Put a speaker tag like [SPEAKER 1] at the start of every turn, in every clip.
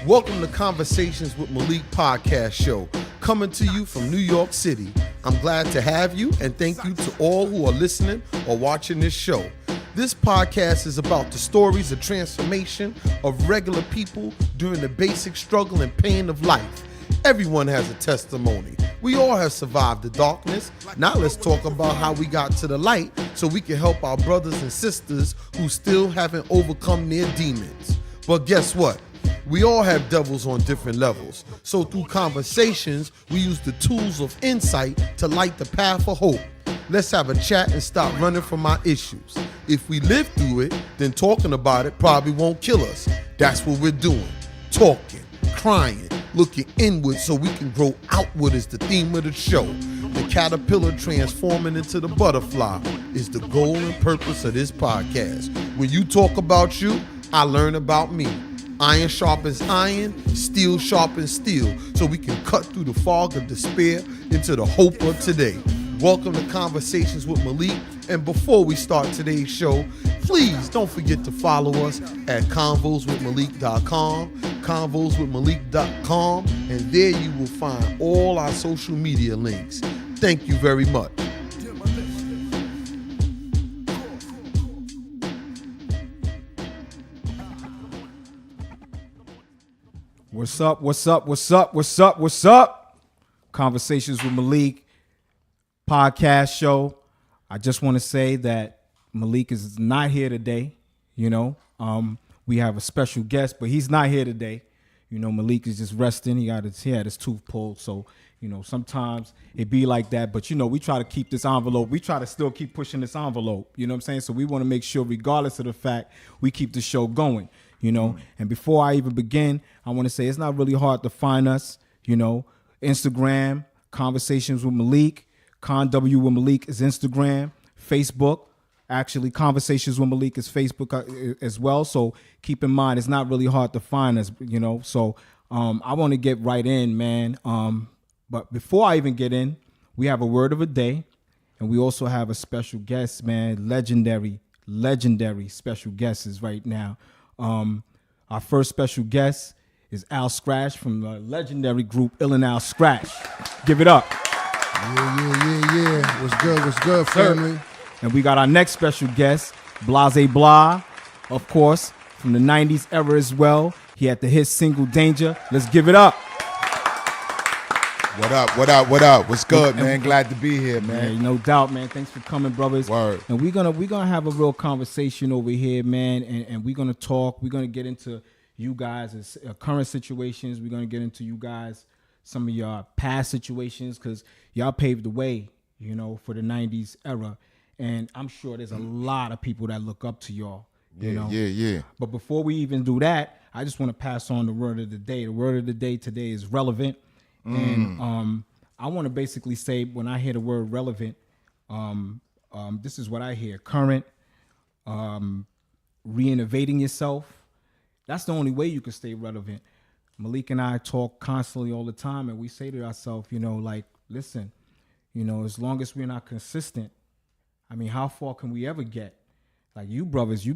[SPEAKER 1] Welcome to Conversations with Malik podcast show, coming to you from New York City. I'm glad to have you, and thank you to all who are listening or watching this show. This podcast is about the stories of transformation of regular people during the basic struggle and pain of life. Everyone has a testimony. We all have survived the darkness. Now let's talk about how we got to the light so we can help our brothers and sisters who still haven't overcome their demons. But guess what? We all have devils on different levels. So through conversations, we use the tools of insight to light the path of hope. Let's have a chat and stop running from our issues. If we live through it, then talking about it probably won't kill us. That's what we're doing. Talking, crying, looking inward so we can grow outward is the theme of the show. The caterpillar transforming into the butterfly is the goal and purpose of this podcast. When you talk about you, I learn about me. Iron sharpens iron, steel sharpens steel, so we can cut through the fog of despair into the hope of today. Welcome to Conversations with Malik, and before we start today's show, please don't forget to follow us at convoswithmalik.com, convoswithmalik.com, and there you will find all our social media links. Thank you very much.
[SPEAKER 2] What's up? Conversations with Malik podcast show. I just want to say that Malik is not here today. We have a special guest, but he's not here today. Malik is just resting. He had his tooth pulled. So, sometimes it be like that. But, we try to keep this envelope. We try to still keep pushing this envelope. You know what I'm saying? So we want to make sure, regardless of the fact, we keep the show going. And before I even begin, I want to say it's not really hard to find us. Instagram, Conversations with Malik, Con W with Malik is Instagram, Facebook. Actually, Conversations with Malik is Facebook as well. So keep in mind, it's not really hard to find us, So I want to get right in, man. But before I even get in, we have a word of a day, and we also have a special guest, man. Legendary special guests right now. Our first special guest is Al Skratch from the legendary group Ill and Al Skratch. Give it up.
[SPEAKER 3] Yeah. What's good, family?
[SPEAKER 2] And we got our next special guest, Blahzay Blahzay, of course, from the 90s era as well. He had the hit single Danger. Let's give it up.
[SPEAKER 3] What up? What's good, man? Glad to be here, man.
[SPEAKER 2] Yeah, no doubt, man. Thanks for coming, brothers.
[SPEAKER 3] Word.
[SPEAKER 2] And we're gonna have a real conversation over here, man. And we're gonna talk. We're gonna get into you guys' current situations. We're gonna get into you guys some of your past situations, because y'all paved the way, for the 90s era. And I'm sure there's a lot of people that look up to y'all.
[SPEAKER 3] Yeah.
[SPEAKER 2] But before we even do that, I just want to pass on the word of the day. The word of the day today is relevant. And I want to basically say, when I hear the word relevant, this is what I hear: current, reinnovating yourself. That's the only way you can stay relevant. Malik and I talk constantly all the time, and we say to ourselves, listen, as long as we're not consistent, how far can we ever get? Like you brothers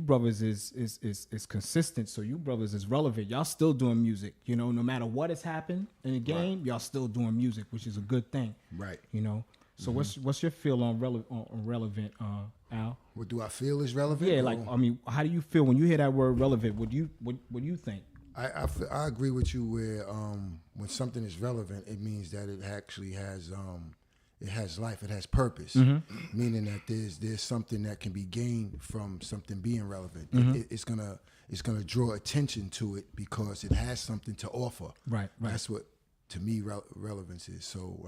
[SPEAKER 2] is consistent, so you brothers is relevant. Y'all still doing music, no matter what has happened in the game, y'all still doing music, which is a good thing.
[SPEAKER 3] Right.
[SPEAKER 2] So what's your feel on relevant, Al?
[SPEAKER 3] What do I feel is relevant?
[SPEAKER 2] Yeah, how do you feel when you hear that word relevant? What do you think?
[SPEAKER 3] I agree with you where when something is relevant, it means that it actually has it has life, it has purpose, meaning that there's something that can be gained from something being relevant. It's gonna draw attention to it because it has something to offer.
[SPEAKER 2] Right.
[SPEAKER 3] That's what, to me, relevance is. So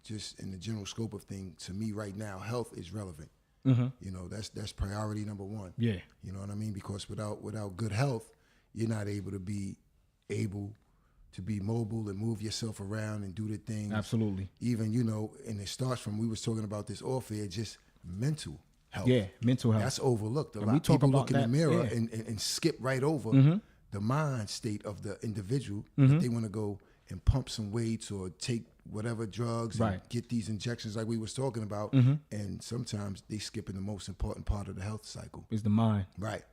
[SPEAKER 3] just in the general scope of things, to me right now, health is relevant. That's priority number one.
[SPEAKER 2] Yeah.
[SPEAKER 3] You know what I mean? Because without good health, you're not able to be mobile and move yourself around and do the things.
[SPEAKER 2] Absolutely.
[SPEAKER 3] Even, and it starts from, we was talking about this off air, just mental health.
[SPEAKER 2] Yeah, mental health.
[SPEAKER 3] That's overlooked. A
[SPEAKER 2] And
[SPEAKER 3] lot
[SPEAKER 2] we
[SPEAKER 3] of people
[SPEAKER 2] talk
[SPEAKER 3] look in
[SPEAKER 2] about
[SPEAKER 3] the
[SPEAKER 2] that,
[SPEAKER 3] mirror
[SPEAKER 2] yeah.
[SPEAKER 3] and skip right over the mind state of the individual. That they want to go and pump some weights or take whatever drugs and get these injections like we was talking about. And sometimes they skipping the most important part of the health cycle.
[SPEAKER 2] Is the mind.
[SPEAKER 3] Right.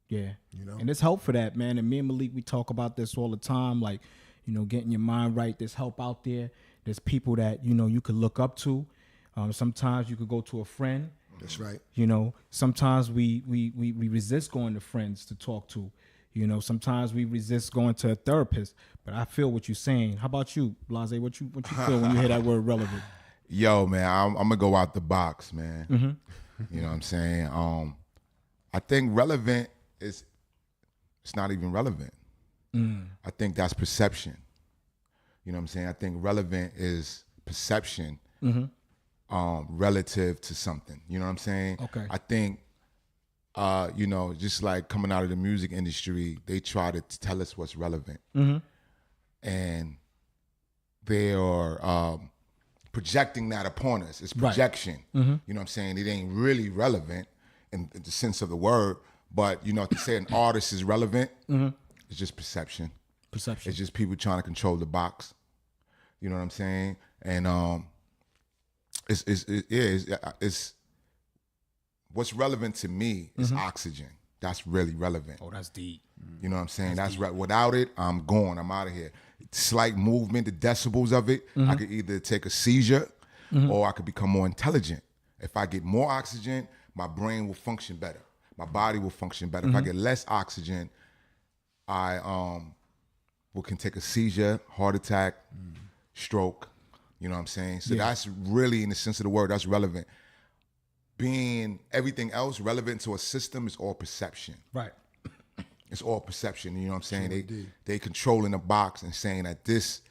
[SPEAKER 2] Yeah.
[SPEAKER 3] You know?
[SPEAKER 2] And there's help for that, man. And me and Malik, we talk about this all the time. Like, you know, getting your mind right. There's help out there. There's people that, you know, you could look up to. Sometimes you could go to a friend.
[SPEAKER 3] That's right.
[SPEAKER 2] You know, sometimes we resist going to friends to talk to. You know, sometimes we resist going to a therapist. But I feel what you're saying. How about you, Blahzay? What you feel when you hear that word relevant?
[SPEAKER 4] Yo, man, I'm gonna go out the box, man.
[SPEAKER 2] Mm-hmm.
[SPEAKER 4] You know what I'm saying? I think relevant it's not even relevant. I think that's perception. You know what I'm saying? I think relevant is perception relative to something. You know what I'm saying?
[SPEAKER 2] Okay.
[SPEAKER 4] I think, you know, just like coming out of the music industry, they try to tell us what's relevant. And they are projecting that upon us. It's projection. You know what I'm saying? It ain't really relevant in the sense of the word, but, you know, to say an artist is relevant, it's just perception.
[SPEAKER 2] Perception.
[SPEAKER 4] It's just people trying to control the box. You know what I'm saying? And it's what's relevant to me is oxygen. That's really relevant.
[SPEAKER 2] Oh, that's deep.
[SPEAKER 4] You know what I'm saying? That's right. Without it, I'm gone. I'm out of here. Slight movement, the decibels of it, I could either take a seizure or I could become more intelligent. If I get more oxygen, my brain will function better. My body will function better. If I get less oxygen, I can take a seizure, heart attack, stroke. You know what I'm saying? So that's really, in the sense of the word, that's relevant. Being everything else relevant to a system is all perception.
[SPEAKER 2] Right.
[SPEAKER 4] It's all perception. You know what I'm saying? They controlling the box and saying that this,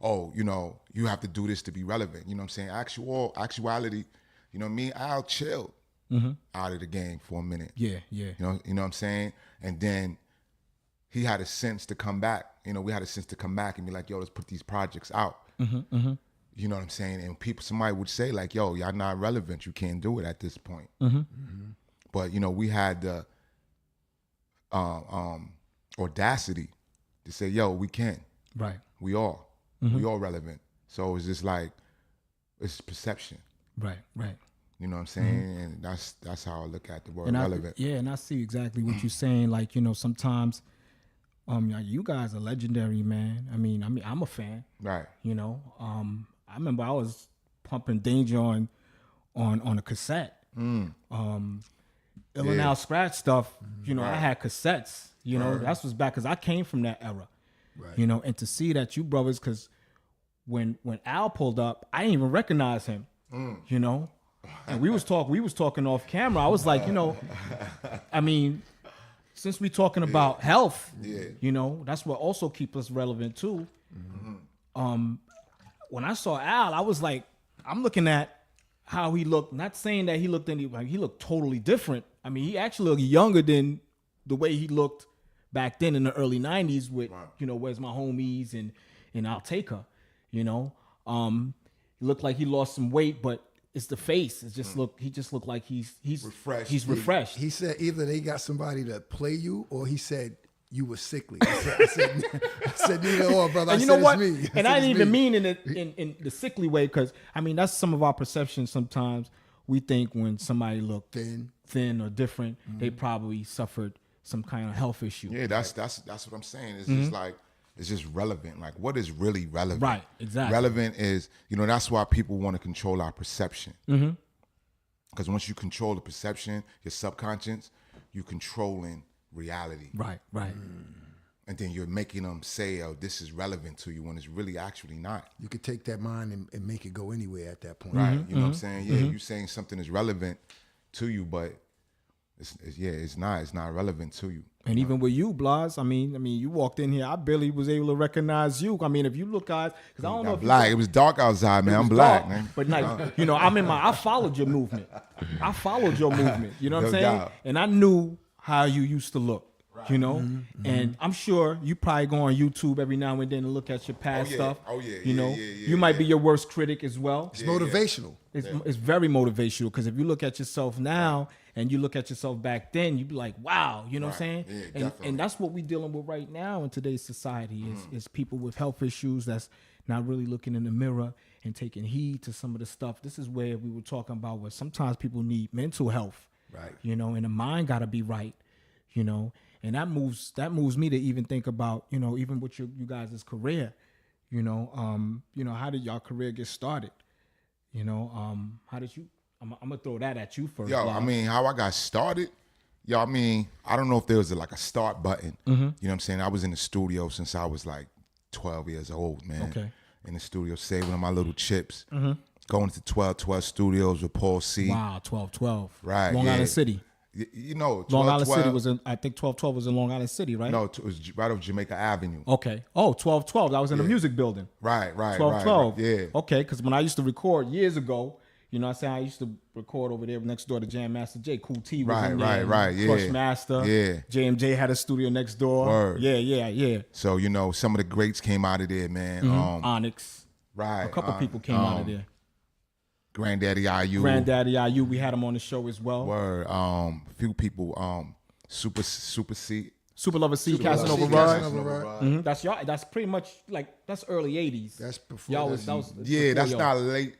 [SPEAKER 4] you know, you have to do this to be relevant. You know what I'm saying? Actuality, you know me, I'll chill out of the game for a minute.
[SPEAKER 2] Yeah, yeah.
[SPEAKER 4] You know what I'm saying? And then he had a sense to come back. You know, we had a sense to come back and be like, yo, let's put these projects out. You know what I'm saying? And somebody would say like, yo, y'all not relevant. You can't do it at this point. But, you know, we had the audacity to say, yo, we can.
[SPEAKER 2] Right.
[SPEAKER 4] We are. We are relevant. So it's just like, it's perception.
[SPEAKER 2] Right, right.
[SPEAKER 4] You know what I'm saying? And that's how I look at the word relevant.
[SPEAKER 2] And I see exactly what you're saying. Like, you know, sometimes you guys are legendary, man. I mean, I'm a fan.
[SPEAKER 4] Right.
[SPEAKER 2] You know, I remember I was pumping Danger on a cassette. Ill and Out Skratch stuff, you know, I had cassettes. You know, that's what's back because I came from that era. Right. You know, and to see that you brothers, because when Al pulled up, I didn't even recognize him. You know, and we was talking off camera. I was like, you know, I mean, since we talking about health, you know, that's what also keeps us relevant too. When I saw Al, I was like, I'm looking at how he looked. Not saying that he looked he looked totally different. I mean, he actually looked younger than the way he looked back then in the early 90s with, you know, Where's My Homiez and I'll Take Her, you know. He looked like he lost some weight, but it's the face. It just he just looked like he's
[SPEAKER 4] refreshed.
[SPEAKER 2] He's refreshed.
[SPEAKER 3] He said either they got somebody to play you or he said you were sickly. I said neither or, brother.
[SPEAKER 2] And you know what? And I didn't even mean in the sickly way, because I mean that's some of our perceptions. Sometimes we think when somebody looked thin or different, they probably suffered some kind of health issue.
[SPEAKER 4] Yeah, that's what I'm saying. It's just like, it's just relevant. Like, what is really relevant?
[SPEAKER 2] Right, exactly.
[SPEAKER 4] Relevant is, you know, that's why people want to control our perception. Because once you control the perception, your subconscious, you're controlling reality.
[SPEAKER 2] Right, right.
[SPEAKER 4] And then you're making them say, oh, this is relevant to you when it's really actually not.
[SPEAKER 3] You could take that mind and make it go anywhere at that point.
[SPEAKER 4] Right. You know what I'm saying? Yeah, you're saying something is relevant to you, but it's not relevant to you.
[SPEAKER 2] And even with you, Blahz, I mean, you walked in here. I barely was able to recognize you. I mean, if you look, guys, because I don't know.
[SPEAKER 4] I'm black. It was dark outside, man. I'm black, man.
[SPEAKER 2] But like, you know, I followed your movement. You know what I'm saying?
[SPEAKER 4] Doubt.
[SPEAKER 2] And I knew how you used to look. You know, and I'm sure you probably go on YouTube every now and then and look at your past stuff. You know, you might be your worst critic as well.
[SPEAKER 3] It's motivational.
[SPEAKER 2] It's very motivational, because if you look at yourself now and you look at yourself back then, you'd be like, wow, you know what I'm saying? And that's what we're dealing with right now in today's society is people with health issues that's not really looking in the mirror and taking heed to some of the stuff. This is where we were talking about where sometimes people need mental health.
[SPEAKER 3] Right.
[SPEAKER 2] You know, and the mind got to be right. you know, and that moves me to even think about, you know, even with you guys' career, you know, how did y'all career get started? You know, how did you? I'm gonna throw that at you first.
[SPEAKER 4] Yo, I mean, how I got started. Yo, I mean, I don't know if there was like a start button. You know what I'm saying? I was in the studio since I was like 12 years old, man.
[SPEAKER 2] Okay.
[SPEAKER 4] In the studio, saving my little chips. Going to 12 Studios with Paul C.
[SPEAKER 2] Wow, 12.
[SPEAKER 4] Right.
[SPEAKER 2] Long
[SPEAKER 4] yeah.
[SPEAKER 2] Island City.
[SPEAKER 4] You know, 12,
[SPEAKER 2] Long Island
[SPEAKER 4] 12,
[SPEAKER 2] City was in, I think 12 was in Long Island City, right?
[SPEAKER 4] No, it was right off Jamaica Avenue.
[SPEAKER 2] Okay. Oh, 12. That was in the music building.
[SPEAKER 4] Right.
[SPEAKER 2] 12.
[SPEAKER 4] Yeah.
[SPEAKER 2] Okay, because when I used to record years ago, you know what I'm saying, I used to record over there next door to Jam Master Jay. Cool T was in there.
[SPEAKER 4] Right, yeah.
[SPEAKER 2] Crush Master.
[SPEAKER 4] Yeah.
[SPEAKER 2] JMJ had a studio next door.
[SPEAKER 4] Word.
[SPEAKER 2] Yeah.
[SPEAKER 4] So, you know, some of the greats came out of there, man.
[SPEAKER 2] Onyx.
[SPEAKER 4] Right.
[SPEAKER 2] A couple people came out of there.
[SPEAKER 4] Granddaddy IU.
[SPEAKER 2] We had him on the show as well.
[SPEAKER 4] Word. A few people. Super C.
[SPEAKER 2] Super Lover C, Casanova Rod. That's y'all. That's pretty much like that's early '80s.
[SPEAKER 3] That's before.
[SPEAKER 2] Y'all
[SPEAKER 3] That's,
[SPEAKER 2] was
[SPEAKER 4] Yeah,
[SPEAKER 2] before
[SPEAKER 4] that's
[SPEAKER 2] y'all.
[SPEAKER 4] not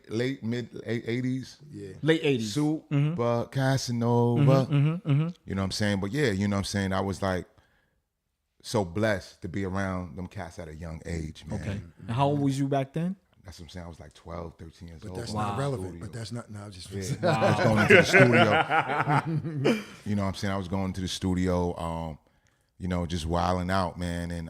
[SPEAKER 4] late mid 80s.
[SPEAKER 3] yeah.
[SPEAKER 2] Late '80s.
[SPEAKER 4] Super Casanova. You know what I'm saying? But yeah, you know what I'm saying? I was like so blessed to be around them cats at a young age, man.
[SPEAKER 2] Okay. And how old was you back then?
[SPEAKER 4] That's what I'm saying. I was like 12, 13 years old.
[SPEAKER 3] But that's
[SPEAKER 4] Going
[SPEAKER 3] not
[SPEAKER 4] to the
[SPEAKER 3] relevant.
[SPEAKER 4] studio.
[SPEAKER 3] But that's not. No, just.
[SPEAKER 4] Yeah. I was going into the studio. You know what I'm saying? I was going to the studio, you know, just wilding out, man, and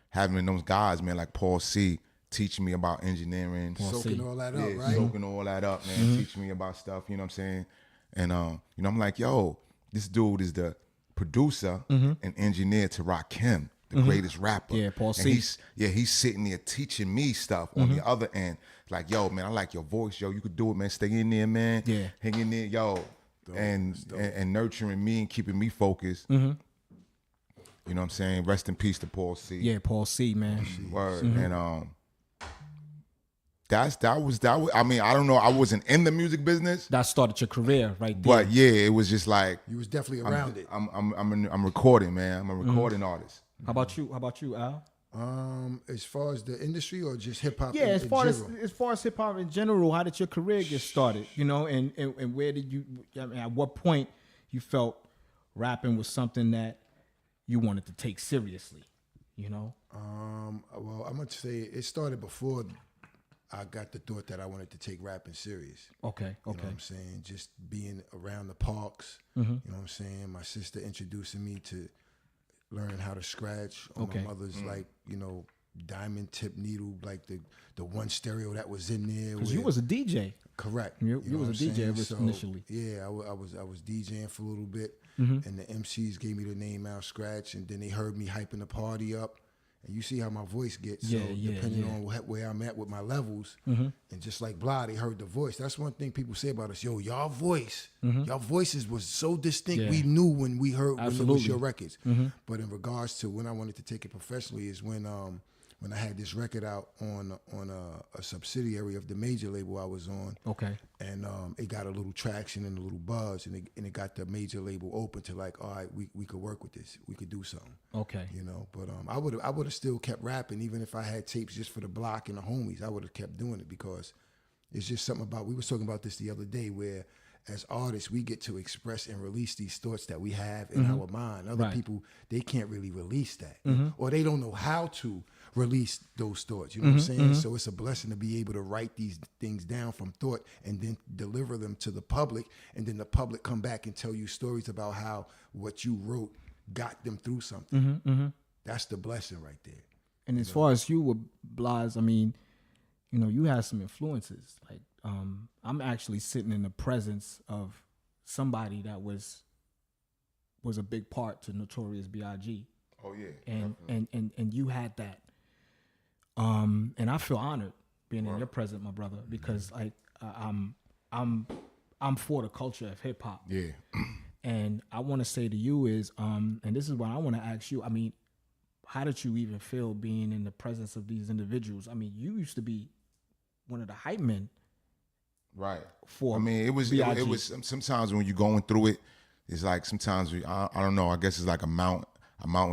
[SPEAKER 4] having those guys, man, like Paul C, teaching me about engineering.
[SPEAKER 3] Soaking all that up,
[SPEAKER 4] Yeah,
[SPEAKER 3] right?
[SPEAKER 4] soaking all that up, man. Teaching me about stuff, you know what I'm saying? And, you know, I'm like, yo, this dude is the producer and engineer to Rakim, the greatest rapper.
[SPEAKER 2] Yeah, Paul
[SPEAKER 4] and
[SPEAKER 2] C.
[SPEAKER 4] He's sitting there teaching me stuff on the other end. Like, yo, man, I like your voice, yo. You could do it, man. Stay in there, man.
[SPEAKER 2] Yeah.
[SPEAKER 4] Hang in there, yo. And nurturing me and keeping me focused. You know what I'm saying? Rest in peace to Paul C.
[SPEAKER 2] Yeah, Paul C, man.
[SPEAKER 4] Word. And that was I mean, I don't know, I wasn't in the music business.
[SPEAKER 2] That started your career right there.
[SPEAKER 4] But yeah, it was just like
[SPEAKER 3] You was definitely around it.
[SPEAKER 4] I'm recording, man. I'm a recording artist.
[SPEAKER 2] How about you, Al?
[SPEAKER 3] As far as the industry or just hip hop?
[SPEAKER 2] Yeah,
[SPEAKER 3] in
[SPEAKER 2] as far
[SPEAKER 3] general?
[SPEAKER 2] as hip hop in general, how did your career get started? You know, and where did you? I mean, at what point you felt rapping was something that you wanted to take seriously? You know.
[SPEAKER 3] Well, I'm gonna say it started before I got the thought that I wanted to take rapping serious.
[SPEAKER 2] Okay.
[SPEAKER 3] You know what I'm saying? Just being around the parks. You know what I'm saying? My sister introducing me to learning how to scratch on my mother's like, you know, diamond tip needle, like the one stereo that was in there.
[SPEAKER 2] Because you was a DJ.
[SPEAKER 3] Correct.
[SPEAKER 2] You
[SPEAKER 3] know
[SPEAKER 2] was
[SPEAKER 3] what
[SPEAKER 2] a
[SPEAKER 3] I'm
[SPEAKER 2] DJ
[SPEAKER 3] saying?
[SPEAKER 2] initially.
[SPEAKER 3] Yeah, I was DJing for a little bit, and the MCs gave me the name Al Skratch, and then they heard me hyping the party up. And you see how my voice gets. So depending on where I'm at with my levels, and just like Blah, they heard the voice. That's one thing people say about us. Yo, y'all voices was so distinct.
[SPEAKER 2] Yeah.
[SPEAKER 3] We knew when we heard when it was your records. But in regards to when I wanted to take it professionally is when I had this record out on a subsidiary of the major label I was on.
[SPEAKER 2] Okay.
[SPEAKER 3] And it got a little traction and a little buzz, and it got the major label open to like, all right, we could work with this. We could do something.
[SPEAKER 2] Okay.
[SPEAKER 3] You know, but I would have still kept rapping even if I had tapes just for the block and the homies. I would have kept doing it because it's just something about. We were talking about this the other day where, as artists, we get to express and release these thoughts that we have in our mind. Other people, they can't really release that, or they don't know how to release those thoughts. You know what I'm saying? So it's a blessing to be able to write these things down from thought and then deliver them to the public, and then the public come back and tell you stories about how what you wrote got them through something. That's the blessing right there.
[SPEAKER 2] And as far as you with Blahz, I mean, you know, you had some influences. Like, I'm actually sitting in the presence of somebody that was a big part to Notorious B.I.G.
[SPEAKER 4] Oh yeah.
[SPEAKER 2] And you had that. And I feel honored being in your presence, my brother, because like I'm for the culture of hip hop.
[SPEAKER 4] Yeah.
[SPEAKER 2] And I want to say to you is, and this is what I want to ask you. I mean, how did you even feel being in the presence of these individuals? I mean, you used to be one of the hype men.
[SPEAKER 4] Right.
[SPEAKER 2] For
[SPEAKER 4] I mean, it was sometimes when you're going through it, it's like sometimes I don't know. I guess it's like a mountain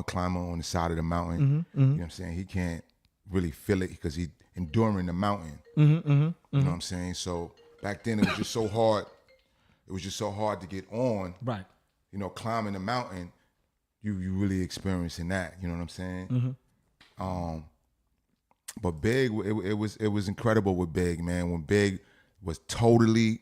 [SPEAKER 4] climber on the side of the mountain. You know what I'm saying? He can't really feel it because he's enduring the mountain. You know what I'm saying? So back then it was just so hard. It was just so hard to get on.
[SPEAKER 2] Right.
[SPEAKER 4] You know, climbing the mountain, you really experiencing that. You know what I'm saying? But Big, it was incredible with Big, man. When Big was totally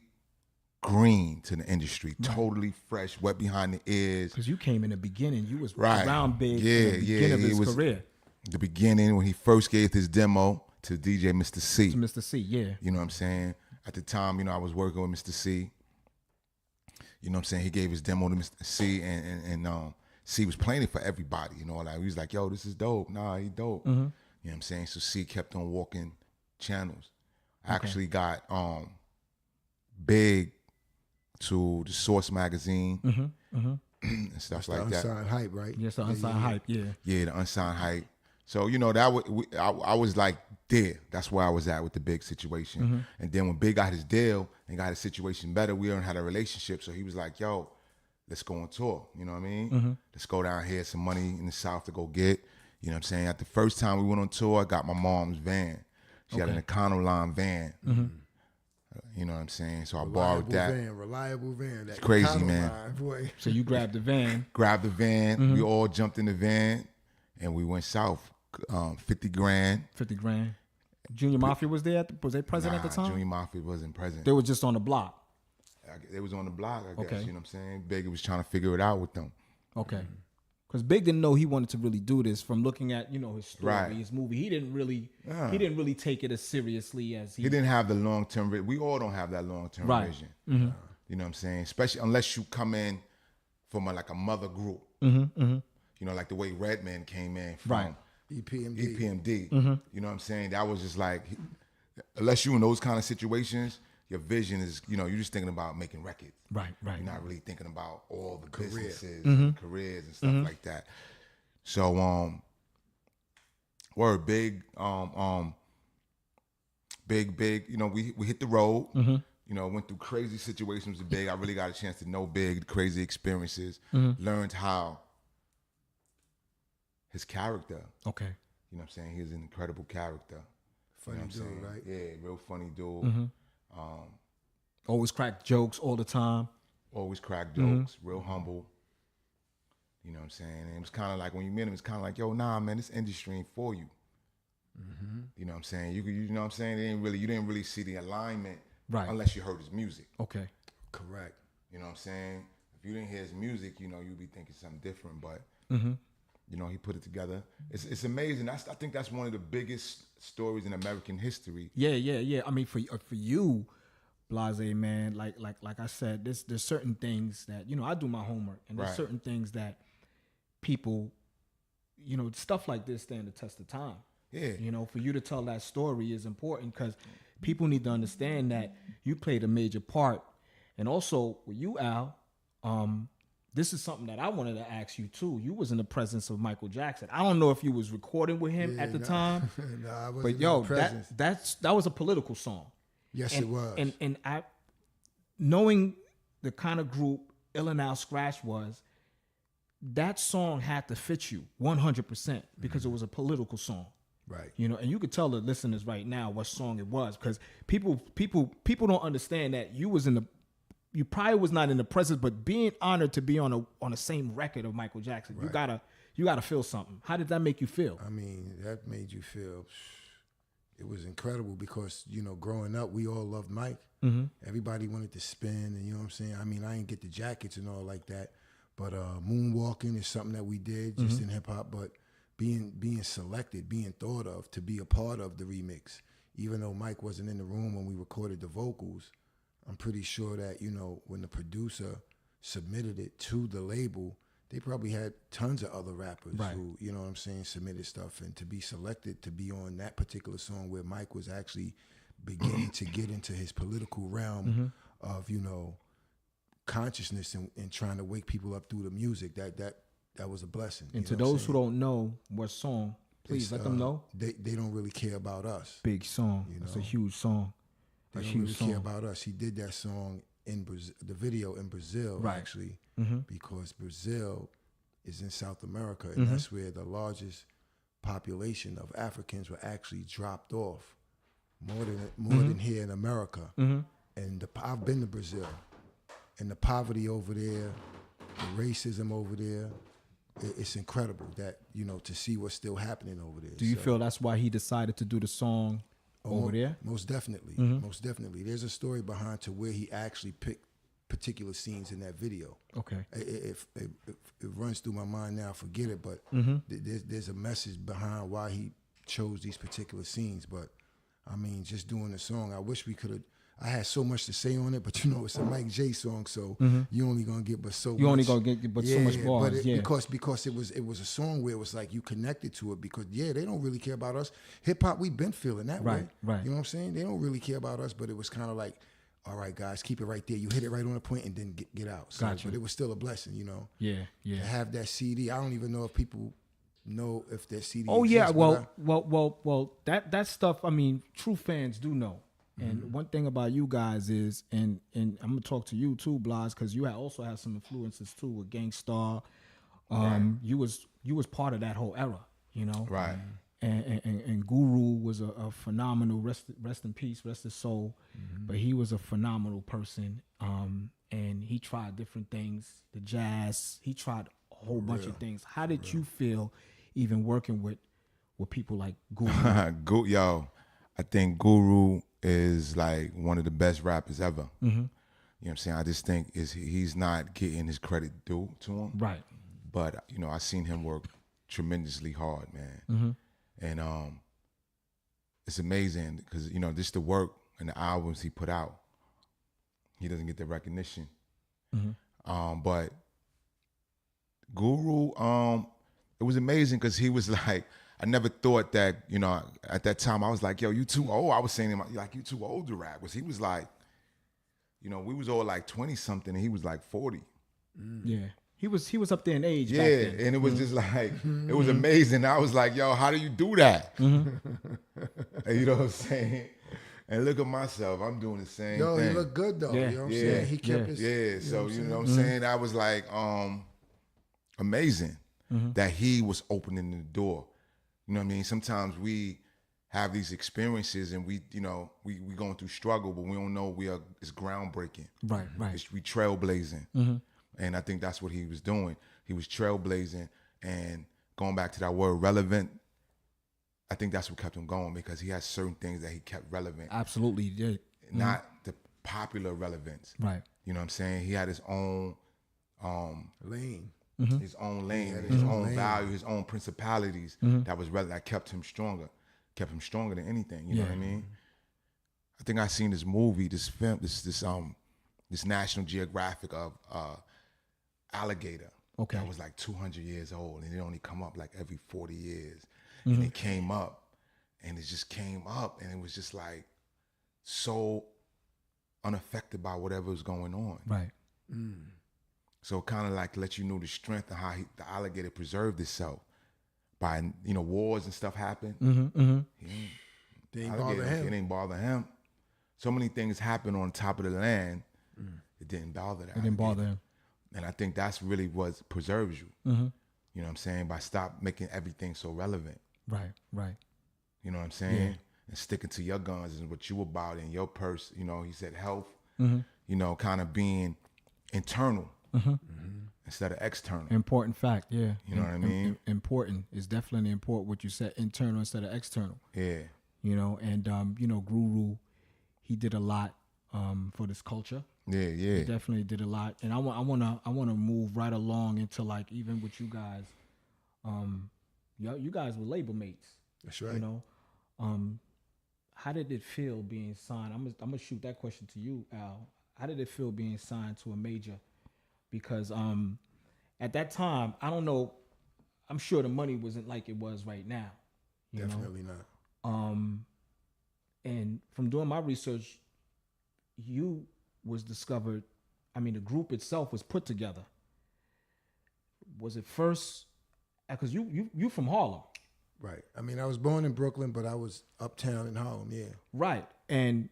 [SPEAKER 4] green to the industry, totally fresh, wet behind the ears.
[SPEAKER 2] Because you came in the beginning, you was
[SPEAKER 4] Right.
[SPEAKER 2] around Big
[SPEAKER 4] Yeah,
[SPEAKER 2] in the beginning of his career.
[SPEAKER 4] The beginning when he first gave his demo to DJ Mr. C.
[SPEAKER 2] To Mr. C, yeah.
[SPEAKER 4] You know what I'm saying? At the time, you know, I was working with Mr. C. You know what I'm saying? He gave his demo to Mr. C and C was playing it for everybody. You know, like he was like, yo, this is dope. Nah, he dope. You know what I'm saying? So C kept on walking channels. I actually got Big to the Source magazine and stuff like that.
[SPEAKER 3] Unsigned hype, right?
[SPEAKER 2] Yes, the unsigned hype, yeah.
[SPEAKER 4] Yeah, the unsigned hype. So, you know, that I was like there. That's where I was at with the Big situation. And then when Big got his deal and got his situation better, we already had a relationship. So he was like, yo, let's go on tour. You know what I mean? Let's go down here, some money in the South to go get. You know what I'm saying? At the first time we went on tour, I got my mom's van. She had an Econoline van. You know what I'm saying? So I borrowed that.
[SPEAKER 3] Reliable van. It's
[SPEAKER 4] crazy, man.
[SPEAKER 3] Boy.
[SPEAKER 2] So you grabbed the van.
[SPEAKER 4] Grabbed the van. We all jumped in the van and we went south. 50 grand.
[SPEAKER 2] 50 grand. Junior Mafia was there? Was they present at the time?
[SPEAKER 4] Junior Mafia wasn't present.
[SPEAKER 2] They were just on the block.
[SPEAKER 4] They was on the block, I guess.
[SPEAKER 2] Okay.
[SPEAKER 4] You know what I'm saying? Big was trying to figure it out with them.
[SPEAKER 2] Okay. Because Big didn't know he wanted to really do this from looking at, you know, his story,
[SPEAKER 4] Right.
[SPEAKER 2] his movie. He didn't really take it as seriously as
[SPEAKER 4] He didn't have the long-term vision. We all don't have that long-term
[SPEAKER 2] Right.
[SPEAKER 4] vision. You know what I'm saying? Especially unless you come in from like a mother group. You know, like the way Redman came in from
[SPEAKER 2] Right.
[SPEAKER 3] EPMD.
[SPEAKER 4] You know what I'm saying? That was just like, unless you in those kind of situations, your vision is, you know, you're just thinking about making records.
[SPEAKER 2] Right, right.
[SPEAKER 4] You're not really thinking about all the businesses and careers and stuff like that. So, we're big, big, you know, we hit the road, you know, went through crazy situations with Big. I really got a chance to know Big, crazy experiences, learned how his character.
[SPEAKER 2] Okay.
[SPEAKER 4] You know what I'm saying? He's an incredible character.
[SPEAKER 3] Funny dude, right?
[SPEAKER 4] Yeah, real funny dude.
[SPEAKER 2] Always crack jokes all the time.
[SPEAKER 4] Always crack jokes, real humble. You know what I'm saying? And it was kind of like when you met him, it's kind of like, yo, nah, man, this industry ain't for you. You know what I'm saying? You know what I'm saying? You didn't really see the alignment unless you heard his music.
[SPEAKER 2] Okay.
[SPEAKER 3] Correct.
[SPEAKER 4] You know what I'm saying? If you didn't hear his music, you know, you'd be thinking something different. But you know, he put it together. It's amazing. I think that's one of the biggest stories in American history.
[SPEAKER 2] Yeah. I mean, for you, Blahzay, man, like I said, there's certain things that, you know, I do my homework, and there's certain things that people, you know, stuff like this stand the test of time.
[SPEAKER 4] Yeah.
[SPEAKER 2] You know, for you to tell that story is important because people need to understand that you played a major part. And also with you, Al, this is something that I wanted to ask you too. You was in the presence of Michael Jackson. I don't know if you was recording with him at the time.
[SPEAKER 3] No, I wasn't
[SPEAKER 2] but yo,
[SPEAKER 3] in the presence.
[SPEAKER 2] that was a political song.
[SPEAKER 3] Yes,
[SPEAKER 2] And,
[SPEAKER 3] it was.
[SPEAKER 2] And I, knowing the kind of group Ill and Out Skratch was, that song had to fit you 100% because it was a political song.
[SPEAKER 3] Right.
[SPEAKER 2] You know, and you could tell the listeners right now what song it was because people don't understand that you probably was not in the presence, but being honored to be on the same record of Michael Jackson,
[SPEAKER 3] Right.
[SPEAKER 2] you gotta feel something. How did that make you feel?
[SPEAKER 3] I mean, that made you feel, it was incredible because, you know, growing up, we all loved Mike. Everybody wanted to spin, and you know what I'm saying? I mean, I didn't get the jackets and all like that, but moonwalking is something that we did just in hip hop, but being selected, being thought of to be a part of the remix, even though Mike wasn't in the room when we recorded the vocals, I'm pretty sure that, you know, when the producer submitted it to the label, they probably had tons of other rappers who, you know what I'm saying, submitted stuff. And to be selected to be on that particular song where Mike was actually beginning to get into his political realm of, you know, consciousness and trying to wake people up through the music, that was a blessing.
[SPEAKER 2] And to those who don't know what song, please let them know.
[SPEAKER 3] They don't really care about us.
[SPEAKER 2] Big song.
[SPEAKER 3] You
[SPEAKER 2] It's
[SPEAKER 3] know?
[SPEAKER 2] a huge song.
[SPEAKER 3] They don't really care about us. He did that song in Brazil, the video in Brazil, actually, because Brazil is in South America, and that's where the largest population of Africans were actually dropped off, more than here in America. And I've been to Brazil, and the poverty over there, the racism over there, it's incredible that, to see what's still happening over there.
[SPEAKER 2] Do you feel that's why he decided to do the song over there?
[SPEAKER 3] Most definitely. Most definitely. There's a story behind to where he actually picked particular scenes in that video.
[SPEAKER 2] Okay.
[SPEAKER 3] If it runs through my mind now, forget it, but there's a message behind why he chose these particular scenes. But I mean, just doing the song, I wish we could have. I had so much to say on it, but it's a Mike J song, so you only gonna get but so much.
[SPEAKER 2] You only gonna get but so much bars.
[SPEAKER 3] But because it was a song where it was like you connected to it, because they don't really care about us. Hip hop, we've been feeling that way.
[SPEAKER 2] Right.
[SPEAKER 3] You know what I'm saying? They don't really care about us, but it was kind of like, all right, guys, keep it right there. You hit it right on the point and then get out. So,
[SPEAKER 2] Gotcha.
[SPEAKER 3] But it was still a blessing,
[SPEAKER 2] Yeah.
[SPEAKER 3] To have that CD. I don't even know if people know if that CD
[SPEAKER 2] Oh
[SPEAKER 3] exists,
[SPEAKER 2] yeah, well, that stuff. I mean, true fans do know. And one thing about you guys is, and I'm gonna talk to you too, Blahz, because you also have some influences too with Gangstar. You was part of that whole era,
[SPEAKER 4] Right.
[SPEAKER 2] And Guru was a phenomenal, rest in peace, rest his soul. But he was a phenomenal person. And he tried different things, the jazz. He tried a whole bunch of things. How did you feel, even working with people like Guru?
[SPEAKER 4] Yo, I think Guru is like one of the best rappers ever. You know what I'm saying? I just think he's not getting his credit due to him.
[SPEAKER 2] Right.
[SPEAKER 4] But I seen him work tremendously hard, man. And it's amazing because just the work and the albums he put out, he doesn't get the recognition. But Guru, it was amazing because he was like, I never thought that, at that time I was like, yo, you too old. I was saying to him, like, you too old to rap. Because he was like, we was all like 20 something and he was like 40.
[SPEAKER 2] Yeah. He was up there in age back
[SPEAKER 4] Yeah,
[SPEAKER 2] then.
[SPEAKER 4] and it was just like, it was amazing. I was like, yo, how do you do that? And you know what I'm saying? And look at myself, I'm doing the same thing.
[SPEAKER 3] He looked good though.
[SPEAKER 2] Yeah.
[SPEAKER 3] You know what I'm saying? He kept his.
[SPEAKER 4] Yeah, so you know what I'm saying? That was like amazing that he was opening the door. You know what I mean? Sometimes we have these experiences and we going through struggle, but we don't know it's groundbreaking.
[SPEAKER 2] Right.
[SPEAKER 4] We trailblazing. And I think that's what he was doing. He was trailblazing and going back to that word relevant. I think that's what kept him going because he had certain things that he kept relevant.
[SPEAKER 2] Absolutely, yeah.
[SPEAKER 4] Not the popular relevance.
[SPEAKER 2] Right.
[SPEAKER 4] You know what I'm saying? He had his own
[SPEAKER 3] Lane.
[SPEAKER 4] his own lane, his own value, his own principalities that kept him stronger than anything. You know what I mean? I think I seen this movie, this film, this National Geographic of alligator.
[SPEAKER 2] Okay.
[SPEAKER 4] That was like 200 years old, and it only come up like every 40 years. And it came up, and it just came up, and it was just like so unaffected by whatever was going on.
[SPEAKER 2] Right.
[SPEAKER 4] So kind of like let you know the strength of how the alligator preserved itself by, wars and stuff happen.
[SPEAKER 3] They ain't bother him.
[SPEAKER 4] It ain't bother him. So many things happen on top of the land. It didn't bother that.
[SPEAKER 2] It didn't bother him.
[SPEAKER 4] And I think that's really what preserves you. You know what I'm saying? By stop making everything so relevant.
[SPEAKER 2] Right.
[SPEAKER 4] You know what I'm saying?
[SPEAKER 2] Yeah.
[SPEAKER 4] And sticking to your guns and what you about in your purse. He said health, kind of being internal instead of external.
[SPEAKER 2] Important fact, yeah.
[SPEAKER 4] You know what I mean?
[SPEAKER 2] Important. It's definitely important what you said, internal instead of external.
[SPEAKER 4] Yeah.
[SPEAKER 2] And Guru, he did a lot for this culture.
[SPEAKER 4] Yeah.
[SPEAKER 2] He definitely did a lot. And I wanna move right along into like even with you guys. You guys were label mates.
[SPEAKER 3] That's right.
[SPEAKER 2] How did it feel being signed? I'm gonna shoot that question to you, Al. How did it feel being signed to a major? Because at that time, I don't know, I'm sure the money wasn't like it was right now.
[SPEAKER 3] Definitely not.
[SPEAKER 2] And from doing my research, you was discovered, the group itself was put together. Was it first, because you from Harlem.
[SPEAKER 3] Right. I was born in Brooklyn, but I was uptown in Harlem, yeah.
[SPEAKER 2] Right. And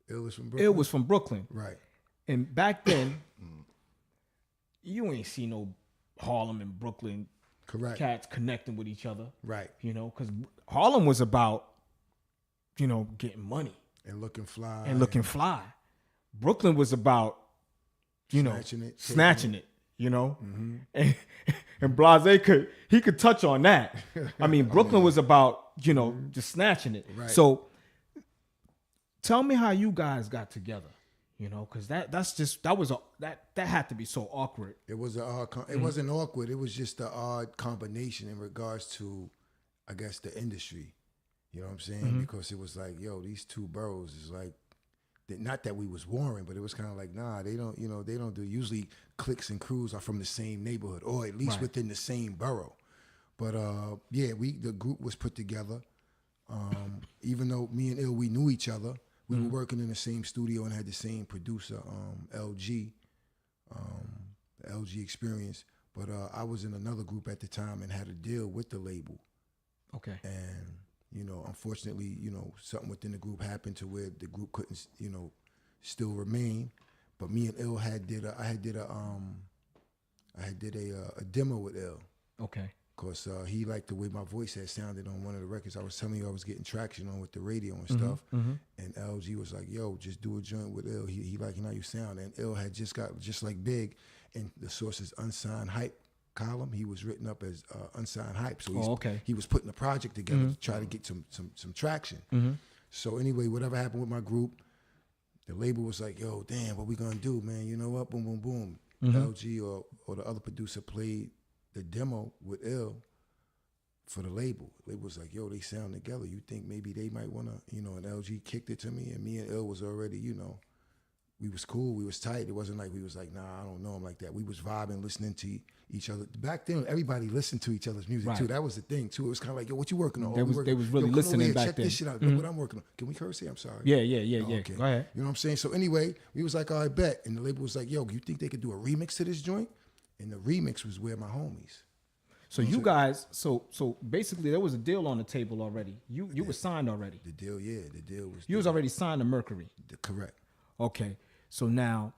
[SPEAKER 3] it was from Brooklyn?
[SPEAKER 2] It was from Brooklyn.
[SPEAKER 3] Right.
[SPEAKER 2] And back then, you ain't see no Harlem and Brooklyn cats connecting with each other.
[SPEAKER 3] Right.
[SPEAKER 2] Because Harlem was about, getting money.
[SPEAKER 3] And looking
[SPEAKER 2] fly. Brooklyn was about, snatching it, and Blahzay could touch on that. I mean, Brooklyn was about, you know, just snatching it.
[SPEAKER 3] Right.
[SPEAKER 2] So tell me how you guys got together, you know, because that had to be so awkward.
[SPEAKER 3] It was it wasn't awkward. It was just an odd combination in regards to, I guess, the industry. You know what I'm saying? Because it was like, yo, these two boroughs is like, not that we was warring, but it was kind of like, nah, they don't do. Usually cliques and crews are from the same neighborhood, or at least within the same borough. But yeah, the group was put together. Even though me and Ill, we knew each other, we were working in the same studio and had the same producer, LG, the LG Experience. But I was in another group at the time and had a deal with the label.
[SPEAKER 2] Okay.
[SPEAKER 3] And you know, unfortunately, you know, something within the group happened to where the group couldn't, you know, still remain. But me and Ill I did a demo with Ill.
[SPEAKER 2] Okay.
[SPEAKER 3] Cause he liked the way my voice had sounded on one of the records. I was telling you I was getting traction on with the radio and stuff. And LG was like, "Yo, just do a joint with Ill. He liking how you sound." And Ill had just got just like Big, in the Source's unsigned hype column. He was written up as unsigned hype. So he was putting a project together to try to get some traction. So anyway, whatever happened with my group, the label was like, "Yo, damn, what we gonna do, man? You know what? Boom, boom, boom." LG or the other producer played the demo with Ill for the label. The label was like, "Yo, they sound together. You think maybe they might wanna, you know?" And LG kicked it to me, and me and Ill was already, you know, we was cool, we was tight. It wasn't like we was like, "Nah, I don't know him like that." We was vibing, listening to each other. Back then, everybody listened to each other's music too. That was the thing too. It was kind of like, "Yo, what you working on?"
[SPEAKER 2] They was really listening back
[SPEAKER 3] check
[SPEAKER 2] then.
[SPEAKER 3] this shit out. Look what I'm working on. Can we curse here? I'm sorry.
[SPEAKER 2] Yeah.
[SPEAKER 3] Okay.
[SPEAKER 2] Go ahead.
[SPEAKER 3] You know what I'm saying? So anyway, we was like, "All right, bet." And the label was like, "Yo, you think they could do a remix to this joint?" And the remix was where My Homiez.
[SPEAKER 2] So you guys, so basically there was a deal on the table already. You were signed already.
[SPEAKER 3] The deal was.
[SPEAKER 2] You was already signed to Mercury.
[SPEAKER 3] Correct.
[SPEAKER 2] Okay. So now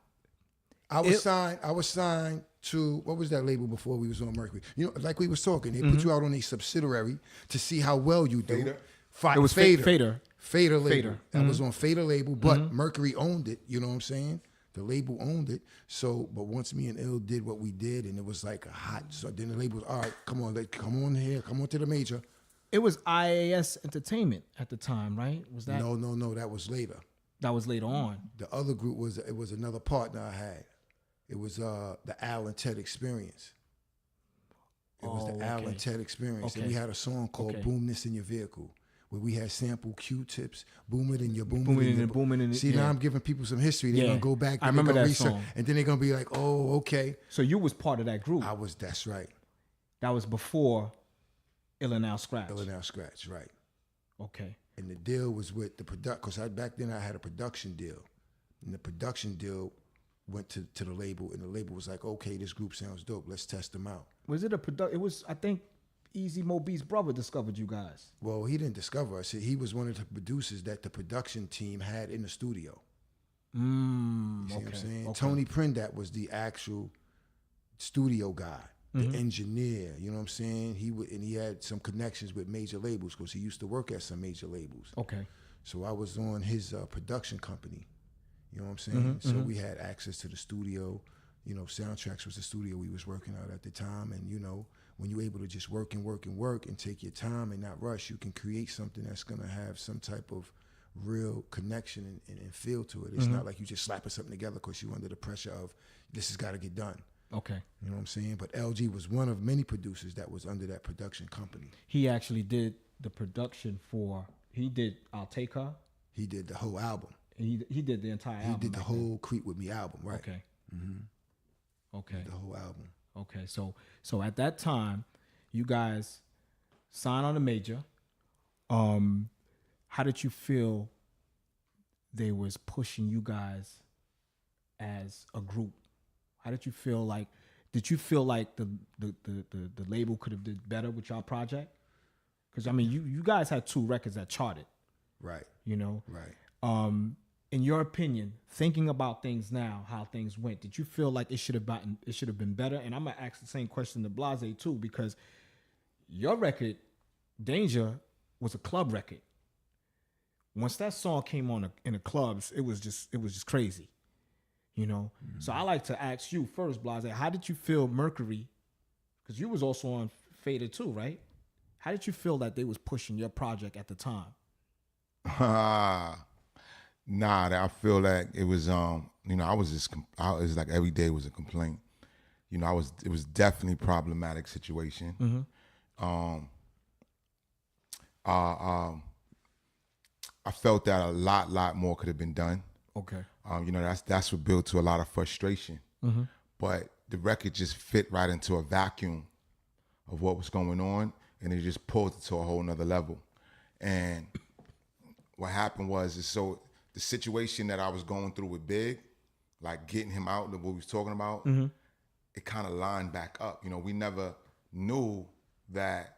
[SPEAKER 3] I was signed to, what was that label before we was on Mercury? You know, like we was talking, they put you out on a subsidiary to see how well you do.
[SPEAKER 2] it was Fader.
[SPEAKER 3] Fader label. That was on Fader label, but Mercury owned it. You know what I'm saying? The label owned it. So, but once me and Ill did what we did, and it was like a hot. So then the label was, "All right, come on here, come on to the major."
[SPEAKER 2] It was IAS Entertainment at the time, right? Was that?
[SPEAKER 3] No, that was later.
[SPEAKER 2] That was later on.
[SPEAKER 3] The other group was another partner I had. It was the Al and Ted Experience. It was the Al and Ted Experience, and we had a song called "Boom This in Your Vehicle," where we had sample Q-tips, boom it in your boom it in your
[SPEAKER 2] booming in.
[SPEAKER 3] See, now I'm giving people some history. They're gonna go back.
[SPEAKER 2] I remember that
[SPEAKER 3] research,
[SPEAKER 2] song,
[SPEAKER 3] and then they're gonna be like, "Oh, okay."
[SPEAKER 2] So you was part of that group.
[SPEAKER 3] That's right.
[SPEAKER 2] That was before Ill and Al Skratch.
[SPEAKER 3] Ill and Al Skratch, right?
[SPEAKER 2] Okay.
[SPEAKER 3] And the deal was with the production, because back then I had a production deal, and the production deal went to the label, and the label was like, "Okay, this group sounds dope. Let's test them out."
[SPEAKER 2] Was it It was, I think, Easy Mo B's brother discovered you guys.
[SPEAKER 3] Well, he didn't discover us. He was one of the producers that the production team had in the studio. You see what I'm saying?
[SPEAKER 2] Okay.
[SPEAKER 3] Tony Prendat was the actual studio guy, the engineer. You know what I'm saying? He had some connections with major labels because he used to work at some major labels.
[SPEAKER 2] Okay.
[SPEAKER 3] So I was on his production company. You know what I'm saying? So we had access to the studio. You know, Soundtracks was the studio we was working out at the time, and you know, when you're able to just work and take your time and not rush, you can create something that's gonna have some type of real connection and feel to it. It's not like you just slapping something together because you're under the pressure of this has got to get done.
[SPEAKER 2] Okay.
[SPEAKER 3] You know what I'm saying? But LG was one of many producers that was under that production company.
[SPEAKER 2] He actually did the production he did I'll Take Her.
[SPEAKER 3] He did the whole album.
[SPEAKER 2] He did the entire album.
[SPEAKER 3] He did the whole Creep Wit Me album, right?
[SPEAKER 2] Okay. Okay.
[SPEAKER 3] The whole album.
[SPEAKER 2] Okay. So at that time, you guys signed on a major. How did you feel they was pushing you guys as a group? How did you feel like? Did you feel like the label could have did better with y'all project? Because I mean, you guys had 2 records that charted,
[SPEAKER 3] Right.
[SPEAKER 2] you know.
[SPEAKER 3] Right.
[SPEAKER 2] In your opinion, thinking about things now, how things went, did you feel like it should have been better? And I'm gonna ask the same question to Blahzay too, because your record, Danger, was a club record. Once that song came on in the clubs, it was just crazy, you know. So I like to ask you first, Blahzay, how did you feel Mercury? because you was also on Faded too, right? How did you feel that they was pushing your project at the time?
[SPEAKER 4] Nah, I feel like it was you know, I was like every day was a complaint. You know, it was definitely a problematic situation. I felt that a lot more could have been done.
[SPEAKER 2] Okay.
[SPEAKER 4] You know, that's what built to a lot of frustration. But the record just fit right into a vacuum of what was going on, and it just pulled it to a whole nother level. And what happened was, so the situation that I was going through with Big, like getting him out, what we was talking about, it kind of lined back up. You know, we never knew that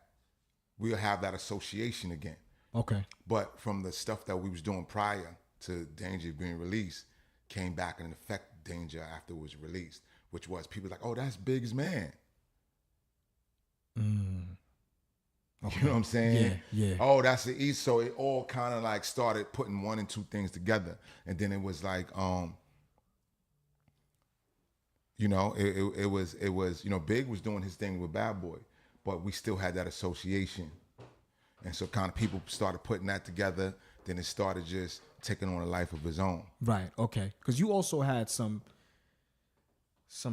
[SPEAKER 4] we'll have that association again.
[SPEAKER 2] Okay.
[SPEAKER 4] But from the stuff that we was doing prior to Danger being released, came back and affected Danger after it was released, which was people like, oh, that's Big's man. Okay. You know what I'm saying?
[SPEAKER 2] Yeah.
[SPEAKER 4] Oh, that's the East. So it all kind of like started putting one and two things together. And then it was like, you know, it was, you know, Big was doing his thing with Bad Boy, but we still had that association. And so kind of people started putting that together. Then it started just taking on a life of its own.
[SPEAKER 2] Right. Okay. Because you also had some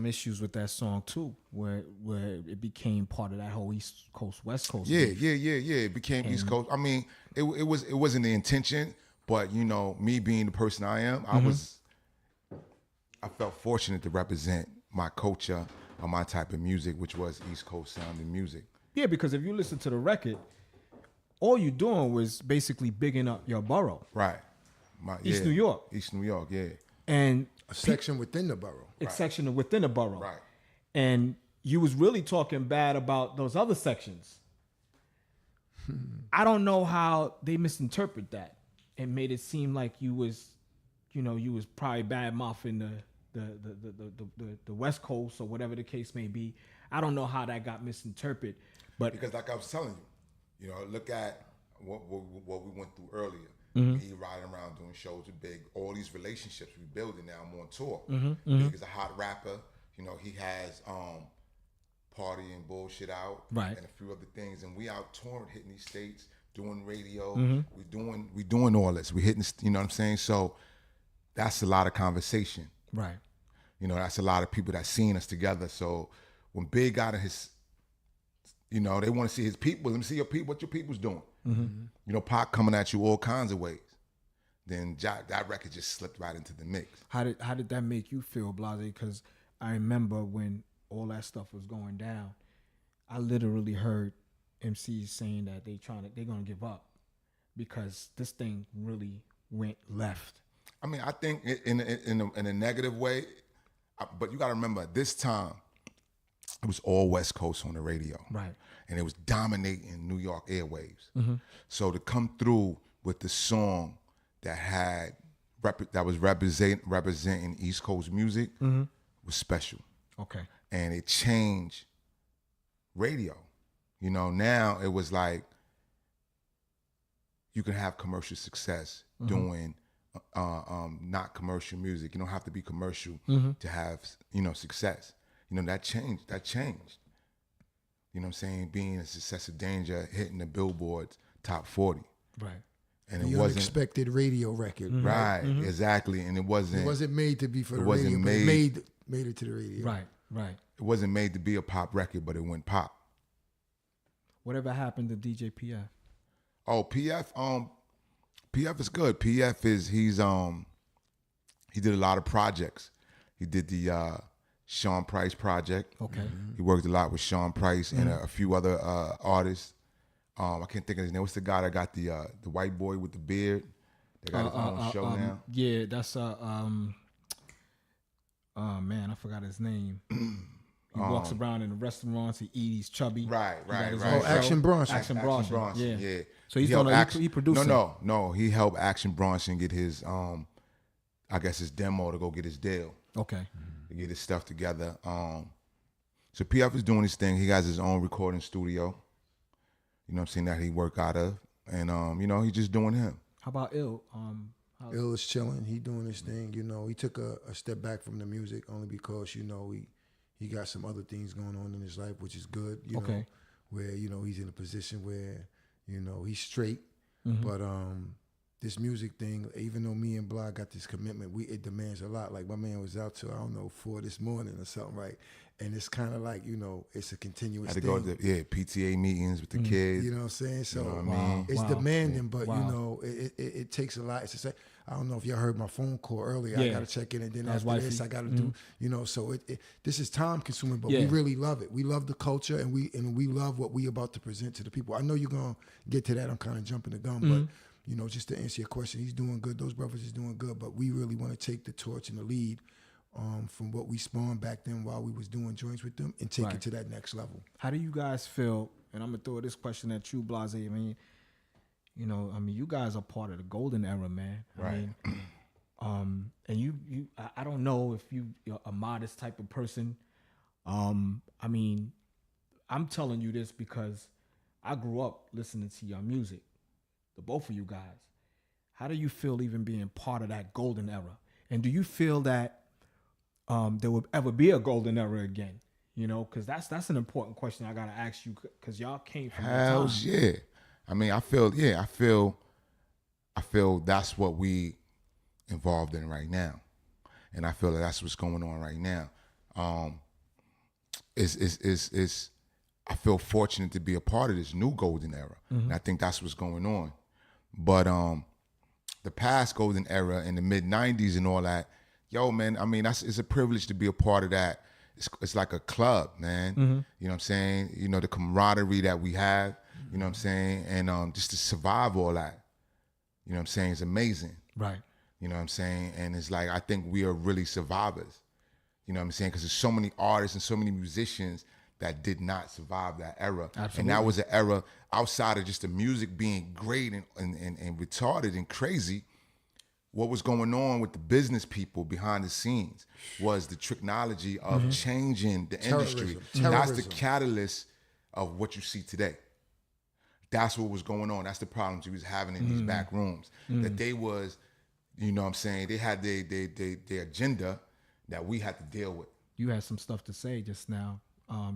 [SPEAKER 2] issues with that song too, where it became part of that whole East Coast West Coast.
[SPEAKER 4] Yeah. It became East Coast. I mean, it wasn't the intention, but you know, me being the person I am, I felt fortunate to represent my culture or my type of music, which was East Coast sounding music.
[SPEAKER 2] Yeah, because if you listen to the record, all you doing was basically bigging up your borough.
[SPEAKER 4] Right.
[SPEAKER 2] East New York.
[SPEAKER 4] East New York, yeah.
[SPEAKER 2] And
[SPEAKER 3] A section within the borough.
[SPEAKER 2] a section within the borough.
[SPEAKER 4] Right.
[SPEAKER 2] And you was really talking bad about those other sections. I don't know how they misinterpret that and made it seem like you was probably bad mouthing the West Coast or whatever the case may be. I don't know how that got misinterpreted, but
[SPEAKER 4] Because like I was telling you, know, look at what we went through earlier. He riding around doing shows with Big. All these relationships we building now. I'm on tour. Big is a hot rapper. You know, he has Party and Bullshit out,
[SPEAKER 2] right,
[SPEAKER 4] and a few other things. And we out touring, hitting these states, doing radio. We doing all this. We hitting, you know what I'm saying? So that's a lot of conversation.
[SPEAKER 2] right.
[SPEAKER 4] You know, that's a lot of people that seen us together. So when Big got in his, you know, they want to see his people. Let me see your people. What your people's doing. You know, Pac coming at you all kinds of ways. Then that record just slipped right into the mix.
[SPEAKER 2] How did that make you feel, Blahzay? Because I remember when all that stuff was going down, I literally heard MCs saying that they're gonna give up because this thing really went left.
[SPEAKER 4] I mean, I think in a negative way, but you got to remember this time it was all West Coast on the radio,
[SPEAKER 2] right?
[SPEAKER 4] And it was dominating New York airwaves. So to come through with the song that was representing East Coast music was special.
[SPEAKER 2] Okay.
[SPEAKER 4] And it changed radio. You know, now it was like you can have commercial success doing not commercial music. You don't have to be commercial to have, you know, success. You know, that changed. You know what I'm saying? Being a success of Danger, hitting the Billboard top 40.
[SPEAKER 2] Right.
[SPEAKER 4] And
[SPEAKER 3] the
[SPEAKER 4] it wasn't
[SPEAKER 3] unexpected radio record.
[SPEAKER 4] right. Exactly. And it wasn't
[SPEAKER 3] made to be for the
[SPEAKER 4] wasn't
[SPEAKER 3] radio,
[SPEAKER 4] made-
[SPEAKER 3] but it made it to the radio.
[SPEAKER 2] Right.
[SPEAKER 4] it wasn't made to be a pop record, but it went pop.
[SPEAKER 2] Whatever happened to DJ P.F?
[SPEAKER 4] Oh, P.F. P.F. is good. P.F. he did a lot of projects. He did the Sean Price project.
[SPEAKER 2] Okay.
[SPEAKER 4] He worked a lot with Sean Price and a few other artists. I can't think of his name. What's the guy that got the white boy with the beard? They got his own show now.
[SPEAKER 2] Yeah, that's oh man, I forgot his name. He walks around in the restaurants. He eats. He's chubby.
[SPEAKER 4] Right.
[SPEAKER 3] Oh, Action Bronson.
[SPEAKER 2] Action Bronson. Yeah. So
[SPEAKER 4] He
[SPEAKER 2] he produced.
[SPEAKER 4] No. He helped Action Bronson get his I guess his demo to go get his deal.
[SPEAKER 2] Okay.
[SPEAKER 4] To get his stuff together. So P.F. is doing his thing. He has his own recording studio. You know what I'm saying, that he work out of. And you know, he's just doing him.
[SPEAKER 2] How about Ill?
[SPEAKER 3] Ill is chilling. He doing his thing. You know, he took a step back from the music only because, you know, he got some other things going on in his life, which is good. You
[SPEAKER 2] Okay.
[SPEAKER 3] know, where he's in a position where he's straight.
[SPEAKER 2] Mm-hmm.
[SPEAKER 3] But this music thing, even though me and Blah got this commitment, it demands a lot. Like my man was out till 4 this morning or something, right? And it's kind of like it's a continuous
[SPEAKER 4] Had to
[SPEAKER 3] thing.
[SPEAKER 4] go to PTA meetings with the kids.
[SPEAKER 3] You know what I'm saying? So
[SPEAKER 4] You know what I mean?
[SPEAKER 3] it's demanding, but
[SPEAKER 2] Wow.
[SPEAKER 3] it takes a lot. It's just like, I don't know if y'all heard my phone call earlier. I
[SPEAKER 2] Yeah.
[SPEAKER 3] got to check in, and then
[SPEAKER 2] That's
[SPEAKER 3] after this,
[SPEAKER 2] wifey.
[SPEAKER 3] I got to do. So this is time consuming, but
[SPEAKER 2] Yeah.
[SPEAKER 3] we really love it. We love the culture, and we love what we about to present to the people. I know you're gonna get to that. I'm kind of jumping the gun, but just to answer your question, he's doing good. Those brothers is doing good, but we really want to take the torch and the lead. From what we spawned back then while we was doing joints with them and take
[SPEAKER 2] Right.
[SPEAKER 3] it to that next level.
[SPEAKER 2] How do you guys feel? And I'm gonna throw this question at you, Blahzay. I mean, you guys are part of the golden era, man.
[SPEAKER 4] Right.
[SPEAKER 2] And I don't know if you're a modest type of person. I mean, I'm telling you this because I grew up listening to your music, the both of you guys. How do you feel even being part of that golden era? And do you feel that there will ever be a golden era again? Because that's an important question I gotta ask you, because y'all came from that
[SPEAKER 4] Hell
[SPEAKER 2] time.
[SPEAKER 4] yeah. I mean, I feel that's what we involved in right now. And I feel that's what's going on right now. I feel fortunate to be a part of this new golden era. And I think that's what's going on. But the past golden era in the mid-90s and all that, yo, man, I mean, it's a privilege to be a part of that. It's like a club, man. You know what I'm saying? The camaraderie that we have, you know what I'm saying? And just to survive all that, you know what I'm saying, is amazing.
[SPEAKER 2] Right.
[SPEAKER 4] You know what I'm saying? And it's like, I think we are really survivors. You know what I'm saying? Because there's so many artists and so many musicians that did not survive that era.
[SPEAKER 2] Absolutely.
[SPEAKER 4] And that was an era outside of just the music being great and retarded and crazy. What was going on with the business people behind the scenes was the technology of changing the industry. That's the catalyst of what you see today. That's what was going on. That's the problems he was having in these back rooms. That they was, you know what I'm saying, they had their agenda that we had to deal with.
[SPEAKER 2] You had some stuff to say just now.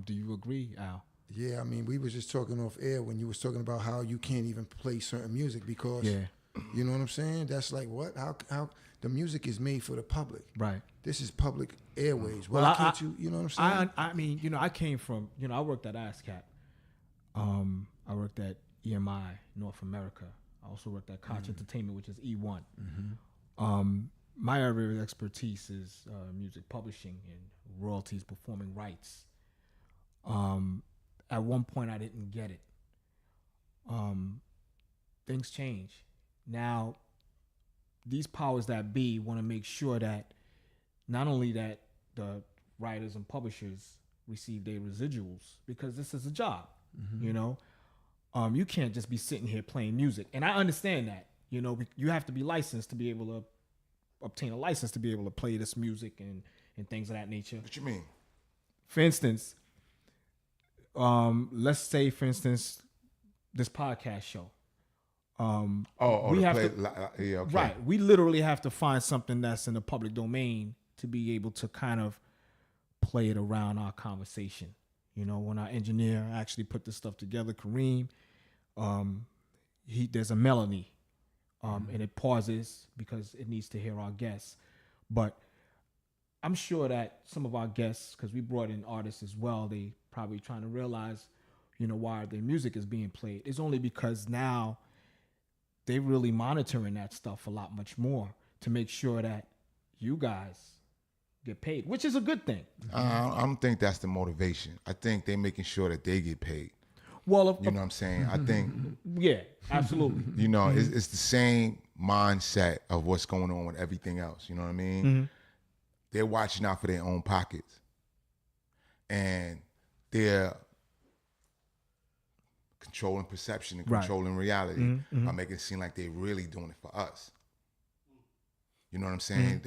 [SPEAKER 2] Do you agree, Al?
[SPEAKER 3] Yeah, I mean, we was just talking off air when you was talking about how you can't even play certain music because, you know what I'm saying? That's like, what? How the music is made for the public.
[SPEAKER 2] Right.
[SPEAKER 3] This is public airways. Why
[SPEAKER 2] Well,
[SPEAKER 3] can't you know what I'm saying?
[SPEAKER 2] I mean, I came from, I worked at ASCAP. I worked at EMI, North America. I also worked at Koch Entertainment, which is E1. My area of expertise is music publishing and royalties, performing rights. At one point, I didn't get it. Things change. Now, these powers that be want to make sure that not only that the writers and publishers receive their residuals, because this is a job, you can't just be sitting here playing music. And I understand that, you have to be licensed to be able to obtain a license to be able to play this music and things of that nature.
[SPEAKER 4] What you mean?
[SPEAKER 2] For instance, let's say, for instance, this podcast show.
[SPEAKER 4] We
[SPEAKER 2] have
[SPEAKER 4] play,
[SPEAKER 2] to,
[SPEAKER 4] yeah, okay.
[SPEAKER 2] right. We literally have to find something that's in the public domain to be able to kind of play it around our conversation. When our engineer actually put this stuff together, Kareem, there's a melody, and it pauses because it needs to hear our guests. But I'm sure that some of our guests, because we brought in artists as well, they probably trying to realize, why their music is being played. It's only because now they're really monitoring that stuff a lot much more to make sure that you guys get paid, which is a good thing.
[SPEAKER 4] I don't think that's the motivation. I think they're making sure that they get paid.
[SPEAKER 2] Well,
[SPEAKER 4] You know what I'm saying? I think,
[SPEAKER 2] yeah, absolutely.
[SPEAKER 4] it's the same mindset of what's going on with everything else. You know what I mean? They're watching out for their own pockets. And they're controlling perception and controlling reality by making it seem like they're really doing it for us. You know what I'm saying?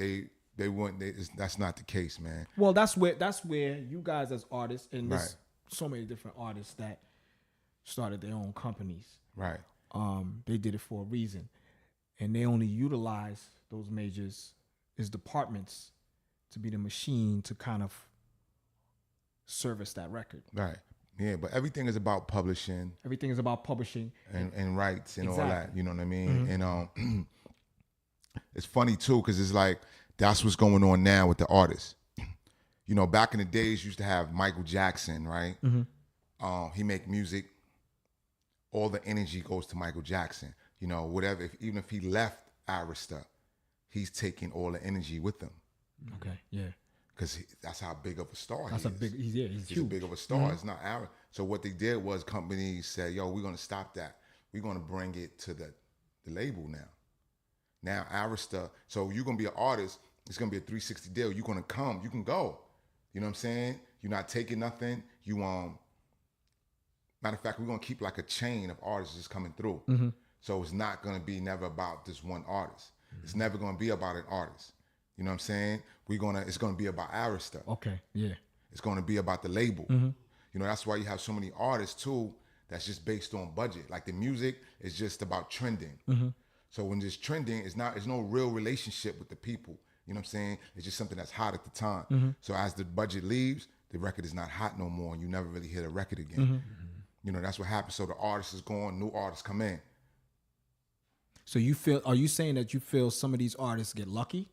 [SPEAKER 4] They wouldn't. That's not the case, man.
[SPEAKER 2] Well, that's where you guys as artists, and there's so many different artists that started their own companies.
[SPEAKER 4] Right.
[SPEAKER 2] They did it for a reason, and they only utilize those majors as departments to be the machine to kind of service that record.
[SPEAKER 4] Right. Yeah, but everything is about publishing.
[SPEAKER 2] Everything is about publishing
[SPEAKER 4] And rights and all that.
[SPEAKER 2] Exactly.
[SPEAKER 4] You know what I mean? And it's funny too, because it's like that's what's going on now with the artists. You know, back in the days, you used to have Michael Jackson, right? He make music. All the energy goes to Michael Jackson. You know, whatever. Even if he left Arista, he's taking all the energy with him.
[SPEAKER 2] Okay, yeah.
[SPEAKER 4] Because that's how big of a star
[SPEAKER 2] That's
[SPEAKER 4] he
[SPEAKER 2] a
[SPEAKER 4] is.
[SPEAKER 2] big, he's
[SPEAKER 4] He's a
[SPEAKER 2] huge.
[SPEAKER 4] big of a star. It's not Arista. So what they did was companies said, yo, we're going to stop that. We're going to bring it to the label now. Now Arista, so you're going to be an artist. It's going to be a 360 deal. You're going to come. You can go. You know what I'm saying? You're not taking nothing. You matter of fact, we're going to keep like a chain of artists just coming through. So it's not going to be never about this one artist. It's never going to be about an artist. You know what I'm saying? It's going to be about Arista.
[SPEAKER 2] Okay, yeah.
[SPEAKER 4] It's going to be about the label. You know, that's why you have so many artists too that's just based on budget. Like the music is just about trending. So when it's trending, it's no real relationship with the people. You know what I'm saying? It's just something that's hot at the time. So as the budget leaves, the record is not hot no more and you never really hear a record again. You know, that's what happens. So the artist is gone, new artists come in.
[SPEAKER 2] So are you saying that you feel some of these artists get lucky?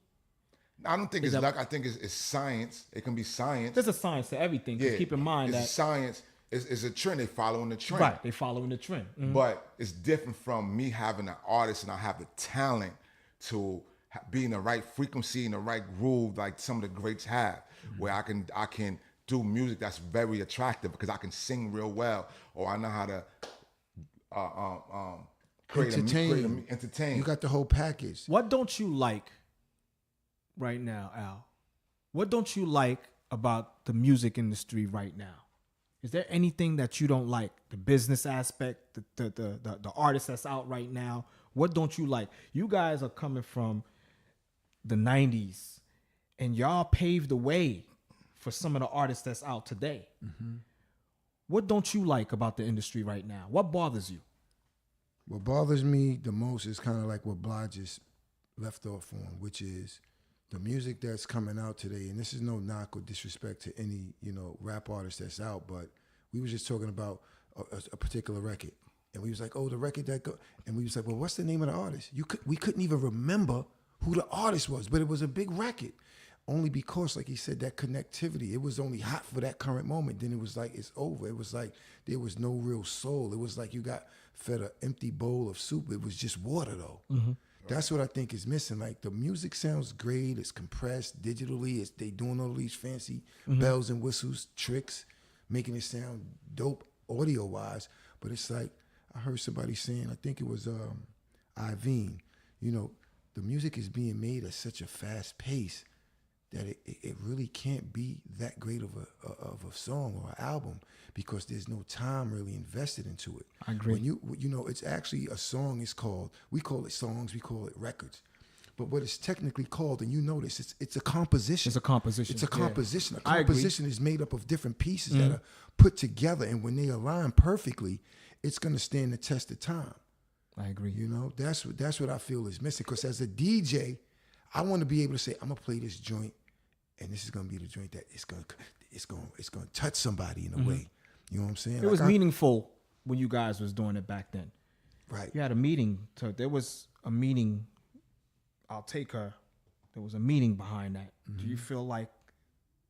[SPEAKER 4] I don't think it's luck. I think it's science. It can be science.
[SPEAKER 2] There's a science to everything. Yeah. Keep in mind
[SPEAKER 4] it's science. It's a trend. They following the trend.
[SPEAKER 2] Right. They following the trend.
[SPEAKER 4] But it's different from me having an artist and I have the talent to be in the right frequency, in the right groove, like some of the greats have, where I can do music that's very attractive because I can sing real well, or I know how to entertain.
[SPEAKER 3] You got the whole package.
[SPEAKER 2] What don't you like right now, Al? What don't you like about the music industry right now? Is there anything that you don't like? The business aspect, the artist that's out right now. What don't you like? You guys are coming from the 90s and y'all paved the way for some of the artists that's out today. What don't you like about the industry right now? What bothers you?
[SPEAKER 3] What bothers me the most is kind of like what Blah just left off on, which is the music that's coming out today. And this is no knock or disrespect to any, rap artist that's out, but we was just talking about a particular record. And we was like, oh, the record and we was like, well, what's the name of the artist? We couldn't even remember who the artist was, but it was a big record. Only because, like he said, that connectivity, it was only hot for that current moment. Then it was like, it's over. It was like there was no real soul. It was like you got fed an empty bowl of soup. It was just water, though. That's what I think is missing. Like, the music sounds great. It's compressed digitally. They doing all these fancy bells and whistles, tricks, making it sound dope audio-wise. But it's like, I heard somebody saying, I think it was Iveen, the music is being made at such a fast pace that it really can't be that great of a song or an album because there's no time really invested into it.
[SPEAKER 2] I agree.
[SPEAKER 3] When it's actually a song is called, we call it songs, we call it records. But what it's technically called, and you notice, it's a composition.
[SPEAKER 2] It's a composition.
[SPEAKER 3] It's a composition.
[SPEAKER 2] Yeah.
[SPEAKER 3] A composition is made up of different pieces that are put together, and when they align perfectly, it's going to stand the test of time.
[SPEAKER 2] I agree.
[SPEAKER 3] That's what I feel is missing. Because as a DJ, I want to be able to say, I'm gonna play this joint, and this is gonna be the joint that it's gonna touch somebody in a way. You know what I'm saying?
[SPEAKER 2] It was meaningful when you guys was doing it back then.
[SPEAKER 3] Right.
[SPEAKER 2] You had a meeting. There was a meaning. I'll take her. There was a meaning behind that. Do you feel like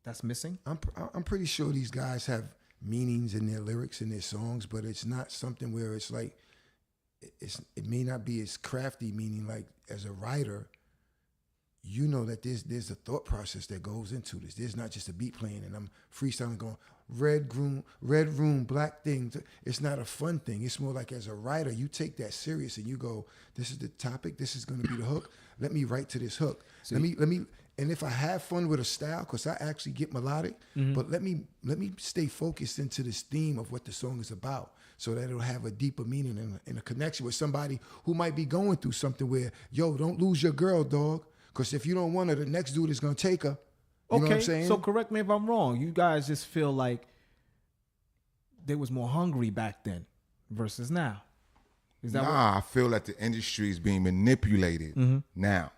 [SPEAKER 2] that's missing?
[SPEAKER 3] I'm pretty sure these guys have meanings in their lyrics and their songs, but it's not something where it's like it may not be as crafty. Meaning, like, as a writer, that there's a thought process that goes into this. There's not just a beat playing and I'm freestyling going red room, black thing. It's not a fun thing. It's more like, as a writer, you take that serious and you go, this is the topic. This is going to be the hook. Let me write to this hook. Let me. And if I have fun with a style, because I actually get melodic, but let me stay focused into this theme of what the song is about, so that it'll have a deeper meaning and a connection with somebody who might be going through something where, yo, don't lose your girl, dog. Because if you don't want her, the next dude is going to take her. You know what I'm saying?
[SPEAKER 2] So correct me if I'm wrong. You guys just feel like they was more hungry back then versus now. Is that
[SPEAKER 4] I feel that the industry is being manipulated now.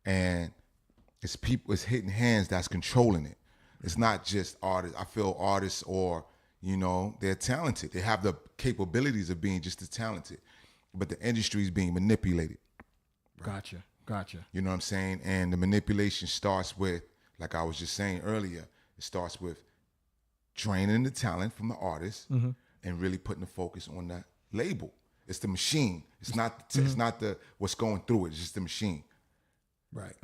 [SPEAKER 4] And it's hidden hands that's controlling it. It's not just artists. I feel artists they're talented. They have the capabilities of being just as talented, but the industry is being manipulated.
[SPEAKER 2] Gotcha.
[SPEAKER 4] You know what I'm saying? And the manipulation starts with, like I was just saying earlier, it starts with draining the talent from the artist and really putting the focus on the label. It's the machine. It's not the what's going through it. It's just the machine.
[SPEAKER 3] Right.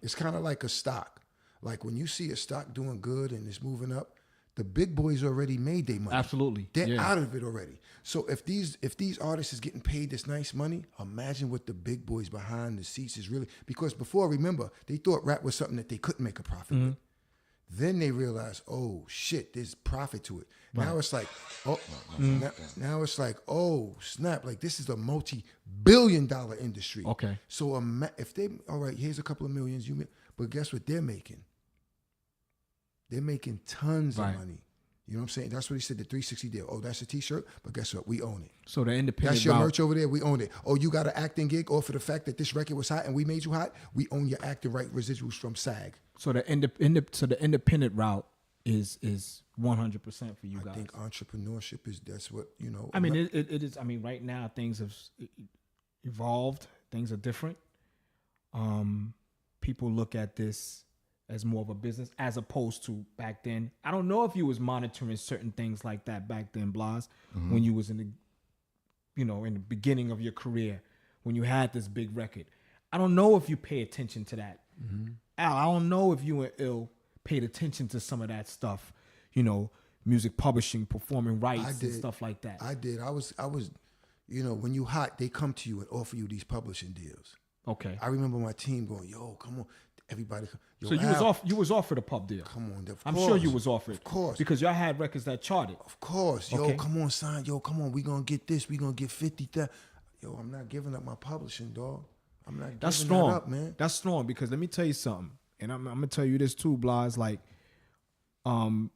[SPEAKER 3] It's kind of like a stock. Like when you see a stock doing good and it's moving up, the big boys already made their money.
[SPEAKER 2] Absolutely.
[SPEAKER 3] They're out of it already. So if these artists is getting paid this nice money, imagine what the big boys behind the seats is really, because before, remember, they thought rap was something that they couldn't make a profit with. Then they realized, oh shit, there's profit to it. Right. Now it's like, now it's like, oh snap, like this is a multi-billion-dollar industry.
[SPEAKER 2] Okay.
[SPEAKER 3] So if they, all right, here's a couple of millions, but guess what they're making? They're making tons of money. You know what I'm saying? That's what he said, the 360 deal. Oh, that's a T-shirt, but guess what? We own it.
[SPEAKER 2] So the independent
[SPEAKER 3] That's your merch over there. We own it. Oh, you got an acting gig, or for the fact that this record was hot and we made you hot, we own your acting right residuals from SAG.
[SPEAKER 2] So the independent route is 100% for you guys.
[SPEAKER 3] I think entrepreneurship that's what,
[SPEAKER 2] I mean, it is. I mean, right now things have evolved. Things are different. People look at this as more of a business as opposed to back then. I don't know if you was monitoring certain things like that back then, Blahz, when you was in the, in the beginning of your career, when you had this big record. I don't know if you pay attention to that. Al, I don't know if you and Ill paid attention to some of that stuff, music publishing, performing rights and stuff like that.
[SPEAKER 3] I did. I was, when you hot, they come to you and offer you these publishing deals.
[SPEAKER 2] Okay.
[SPEAKER 3] I remember my team going, yo, come on. Everybody. Yo,
[SPEAKER 2] so you was offered a pub deal.
[SPEAKER 3] Come on,
[SPEAKER 2] I'm sure you was offered.
[SPEAKER 3] Of course.
[SPEAKER 2] Because y'all had records that charted.
[SPEAKER 3] Of course. Yo,
[SPEAKER 2] okay.
[SPEAKER 3] Come on, son. Yo, come on. We gonna get this. We gonna get 50,000. Yo, I'm not giving up my publishing, dog. I'm not
[SPEAKER 2] That's
[SPEAKER 3] giving
[SPEAKER 2] strong.
[SPEAKER 3] that up, man.
[SPEAKER 2] That's strong, because let me tell you something. And I'm gonna tell you this too, Blahz. Like, the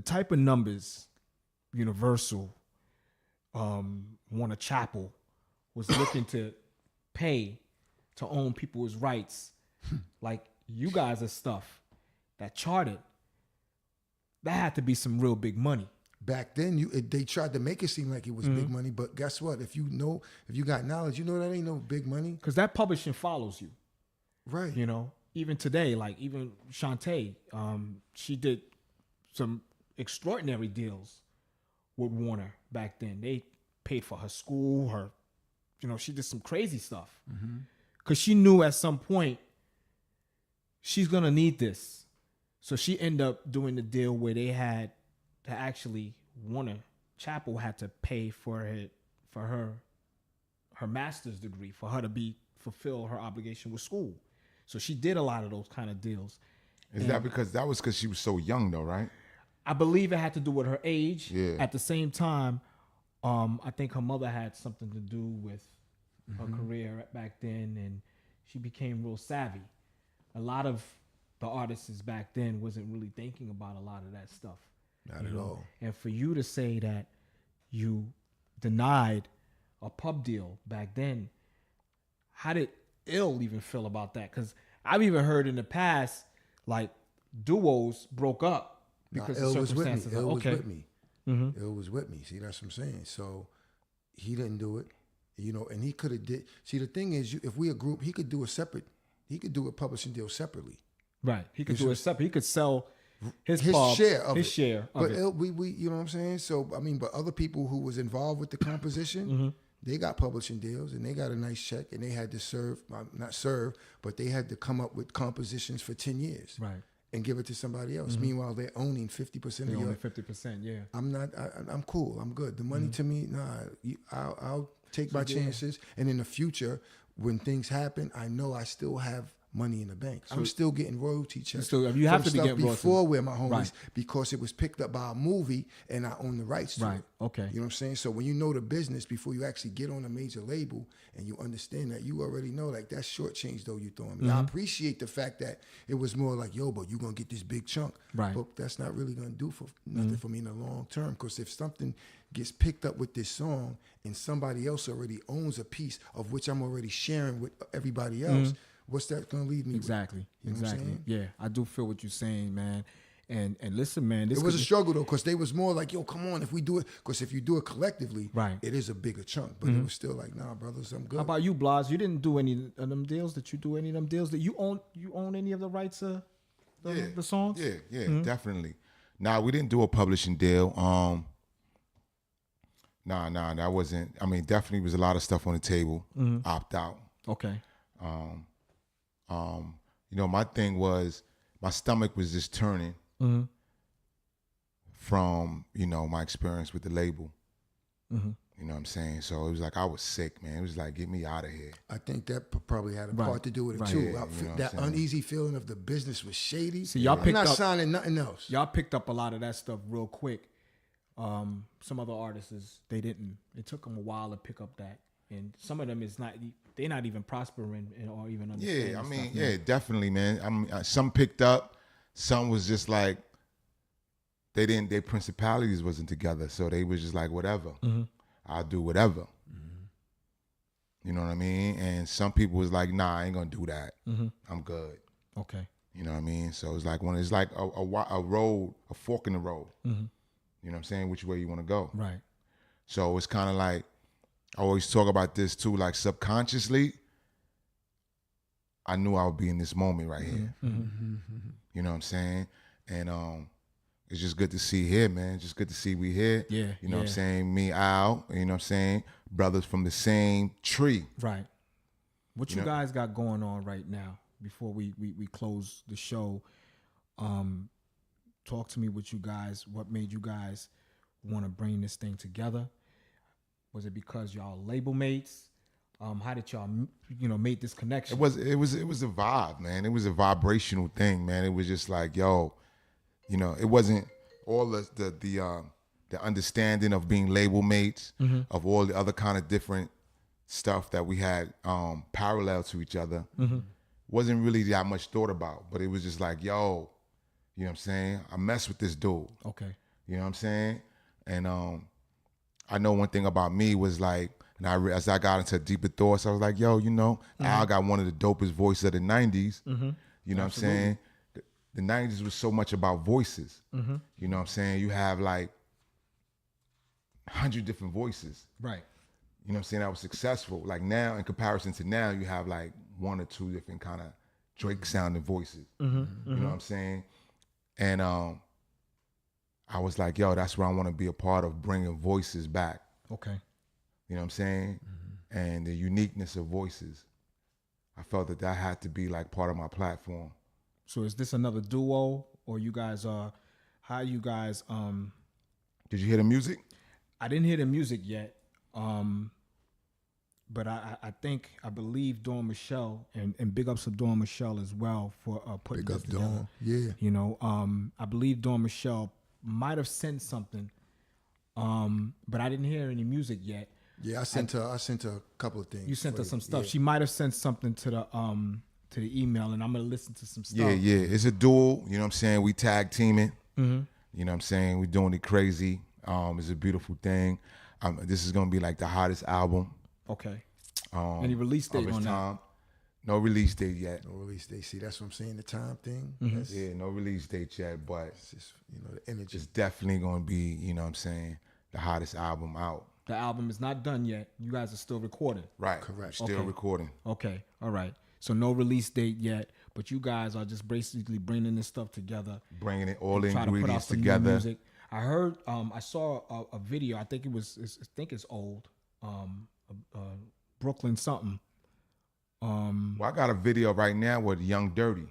[SPEAKER 2] type of numbers Universal, Warner Chappell was looking to pay to own people's rights, like you guys are stuff that charted, that had to be some real big money.
[SPEAKER 3] Back then, they tried to make it seem like it was big money, but guess what? If you got knowledge, you know that ain't no big money.
[SPEAKER 2] Because that publishing follows you.
[SPEAKER 3] Right.
[SPEAKER 2] Even today, like even Shantae, she did some extraordinary deals with Warner back then. They paid for her school, she did some crazy stuff. Because she knew at some point she's going to need this. So she ended up doing the deal where they had to actually, Warner Chappell had to pay for her master's degree, for her to fulfill her obligation with school. So she did a lot of those kind of deals.
[SPEAKER 4] That was because she was so young though, right?
[SPEAKER 2] I believe it had to do with her age.
[SPEAKER 4] Yeah.
[SPEAKER 2] At the same time, I think her mother had something to do with her career back then, and she became real savvy. A lot of the artists back then wasn't really thinking about a lot of that stuff.
[SPEAKER 3] Not at all.
[SPEAKER 2] And for you to say that you denied a pub deal back then, how did Ill even feel about that? Because I've even heard in the past, like, duos broke up because of circumstances.
[SPEAKER 3] Ill was with me. Ill was with me. See, that's what I'm saying. So he didn't do it. And he could have did. See, the thing is, if we a group, he could do a publishing deal separately.
[SPEAKER 2] Right. He could do it separate. He could sell his
[SPEAKER 3] share of
[SPEAKER 2] his
[SPEAKER 3] it.
[SPEAKER 2] share of it.
[SPEAKER 3] We you know what I'm saying? So, I mean, but other people who was involved with the composition, they got publishing deals and they got a nice check, and they had to but they had to come up with compositions for 10 years.
[SPEAKER 2] Right.
[SPEAKER 3] And give it to somebody else. Meanwhile, they're owning 50% of your.
[SPEAKER 2] 50%, yeah.
[SPEAKER 3] I'm cool. I'm good. The money to me, I'll take my chances. And in the future, when things happen, I know I still have money in the bank. So I'm still getting royalty checks.
[SPEAKER 2] You have to be getting royalty
[SPEAKER 3] before Where My Homiez, because it was picked up by a movie and I own the rights to it.
[SPEAKER 2] Okay.
[SPEAKER 3] You know what I'm saying? So when you know the business before you actually get on a major label and you understand that, you already know, like, that's shortchange though you throwing me. I appreciate the fact that it was more like, yo, but you gonna get this big chunk.
[SPEAKER 2] Right.
[SPEAKER 3] But that's not really gonna do for nothing for me in the long term. Because if something gets picked up with this song and somebody else already owns a piece of which I'm already sharing with everybody else, what's that gonna leave me?
[SPEAKER 2] Exactly.
[SPEAKER 3] You know what I'm
[SPEAKER 2] Exactly.
[SPEAKER 3] saying?
[SPEAKER 2] Yeah, I do feel what you're saying, man. And listen, man, this
[SPEAKER 3] It was a
[SPEAKER 2] could-
[SPEAKER 3] struggle though, because they was more like, yo, come on, if we do it, because if you do it collectively,
[SPEAKER 2] Right.
[SPEAKER 3] it is a bigger chunk. But it was still like, nah, brothers, I'm good.
[SPEAKER 2] How about you, Blahz? You didn't do any of them deals. Did you do any of them deals? That you own any of the rights to the songs?
[SPEAKER 4] Yeah, definitely. Nah, we didn't do a publishing deal. Nah, that wasn't. I mean, definitely was a lot of stuff on the table. Opt out.
[SPEAKER 2] Okay.
[SPEAKER 4] You know, my thing was my stomach was just turning from, you know, my experience with the label. You know what I'm saying? So it was like I was sick, man. It was like, get me out of here.
[SPEAKER 3] I think that probably had a
[SPEAKER 2] Right.
[SPEAKER 3] part to do with it
[SPEAKER 2] Right.
[SPEAKER 3] too.
[SPEAKER 4] Yeah, you know what
[SPEAKER 3] That
[SPEAKER 4] I'm saying?
[SPEAKER 3] uneasy feeling of the business was shady.
[SPEAKER 2] See, y'all
[SPEAKER 3] I'm
[SPEAKER 2] picked
[SPEAKER 3] not
[SPEAKER 2] up-
[SPEAKER 3] signing nothing else.
[SPEAKER 2] Y'all picked up a lot of that stuff real quick. Some other artists, they didn't. It took them a while to pick up that, and some of them is not. They're not even prospering or even understanding.
[SPEAKER 4] Yeah, I mean,
[SPEAKER 2] stuff,
[SPEAKER 4] yeah,
[SPEAKER 2] man.
[SPEAKER 4] definitely, man. I mean, some picked up, some was just like their principalities wasn't together, so they was just like, whatever, I'll do whatever. You know what I mean? And some people was like, nah, I ain't gonna do that. I'm good.
[SPEAKER 2] Okay.
[SPEAKER 4] You know what I mean? So it's like it's like a road, a fork in the road. You know what I'm saying? Which way you want to go?
[SPEAKER 2] Right.
[SPEAKER 4] So it's kind of like I always talk about this too. Like subconsciously, I knew I would be in this moment right here. You know what I'm saying? And it's just good to see here, man. Just good to see we here.
[SPEAKER 2] Yeah,
[SPEAKER 4] You know what I'm
[SPEAKER 2] yeah.
[SPEAKER 4] saying? Me, Al. You know what I'm saying? Brothers from the same tree.
[SPEAKER 2] Right. What you
[SPEAKER 4] know-
[SPEAKER 2] guys got going on right now before we close the show? Talk to me what made you guys want to bring this thing together? Was it because y'all label mates? How did y'all, make this connection?
[SPEAKER 4] It was a vibe, man. It was a vibrational thing, man. It was just like, yo, you know, it wasn't all the understanding of being label mates, of all the other kind of different stuff that we had parallel to each other. Wasn't really that much thought about, but it was just like, yo, you know what I'm saying? I mess with this dude.
[SPEAKER 2] Okay.
[SPEAKER 4] You know what I'm saying? And I know one thing about me was like, and as I got into deeper thoughts, I was like, yo, you know, Al got one of the dopest voices of the 90s. You know what I'm saying? The 90s was so much about voices. You know what I'm saying? You have like 100 different voices.
[SPEAKER 2] Right.
[SPEAKER 4] You know what I'm saying? That was successful. Like now, in comparison to now, you have like one or two different kind of Drake sounding voices. You know what I'm saying? And I was like, yo, that's where I want to be a part of, bringing voices back.
[SPEAKER 2] Okay.
[SPEAKER 4] You know what I'm saying? And the uniqueness of voices. I felt that had to be like part of my platform.
[SPEAKER 2] So is this another duo, or you guys are? How you guys?
[SPEAKER 4] Did you hear the music?
[SPEAKER 2] I didn't hear the music yet. But I believe Dawn Michelle and big ups to Dawn Michelle as well for putting
[SPEAKER 3] Big
[SPEAKER 2] this
[SPEAKER 3] up
[SPEAKER 2] together.
[SPEAKER 3] Dawn. Yeah.
[SPEAKER 2] You know, I believe Dawn Michelle might have sent something, but I didn't hear any music yet.
[SPEAKER 3] Yeah, I sent her a couple of things.
[SPEAKER 2] You sent her some stuff.
[SPEAKER 3] Yeah.
[SPEAKER 2] She might have sent something to the email, and I'm gonna listen to some stuff.
[SPEAKER 4] Yeah. It's a duel. You know what I'm saying? We tag teaming. You know what I'm saying? We're doing it crazy. It's a beautiful thing. This is gonna be like the hottest album.
[SPEAKER 2] Okay. Any release date
[SPEAKER 4] of its
[SPEAKER 2] on that?
[SPEAKER 4] time. No release date yet.
[SPEAKER 3] No release date. See, that's what I'm saying. The time thing.
[SPEAKER 2] Mm-hmm.
[SPEAKER 3] That's
[SPEAKER 4] Yeah, no release date yet, but
[SPEAKER 3] it's just, the energy.
[SPEAKER 4] it's definitely gonna be, you know what I'm saying, the hottest album out.
[SPEAKER 2] The album is not done yet. You guys are still recording.
[SPEAKER 4] Right.
[SPEAKER 3] Correct.
[SPEAKER 4] Still
[SPEAKER 2] Okay.
[SPEAKER 4] recording.
[SPEAKER 2] Okay. All right. So no release date yet, but you guys are just basically bringing this stuff together.
[SPEAKER 4] Bringing it all the
[SPEAKER 2] Try to put out
[SPEAKER 4] ingredients
[SPEAKER 2] some new
[SPEAKER 4] together.
[SPEAKER 2] music. I heard. I saw a video. I think it's old. Brooklyn something.
[SPEAKER 4] Well, I got a video right now with Young Dirty.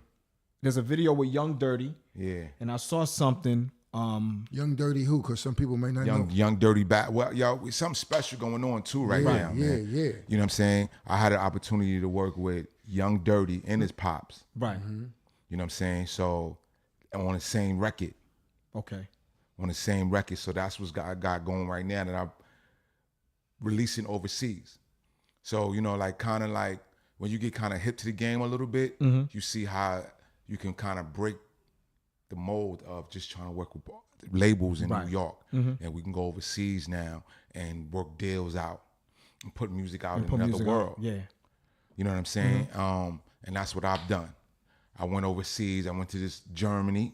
[SPEAKER 2] There's a video with Young Dirty,
[SPEAKER 4] Yeah.
[SPEAKER 2] and I saw something.
[SPEAKER 3] Young Dirty who? Because some people may not know.
[SPEAKER 4] Young Dirty back. Well, yo, something special going on too right now, man.
[SPEAKER 3] Yeah.
[SPEAKER 4] You know what I'm saying? I had an opportunity to work with Young Dirty and his pops.
[SPEAKER 2] Right.
[SPEAKER 4] You know what I'm saying? So on the same record.
[SPEAKER 2] Okay.
[SPEAKER 4] On the same record. So that's what's I got going right now that I'm releasing overseas. So, you know, like kind of like when you get kind of hip to the game a little bit, you see how you can kind of break the mold of just trying to work with labels in
[SPEAKER 2] Right.
[SPEAKER 4] New York. And we can go overseas now and work deals out and put music out in
[SPEAKER 2] Put
[SPEAKER 4] another
[SPEAKER 2] music out.
[SPEAKER 4] world.
[SPEAKER 2] Yeah.
[SPEAKER 4] You know what I'm saying? And that's what I've done. I went overseas. I went to Germany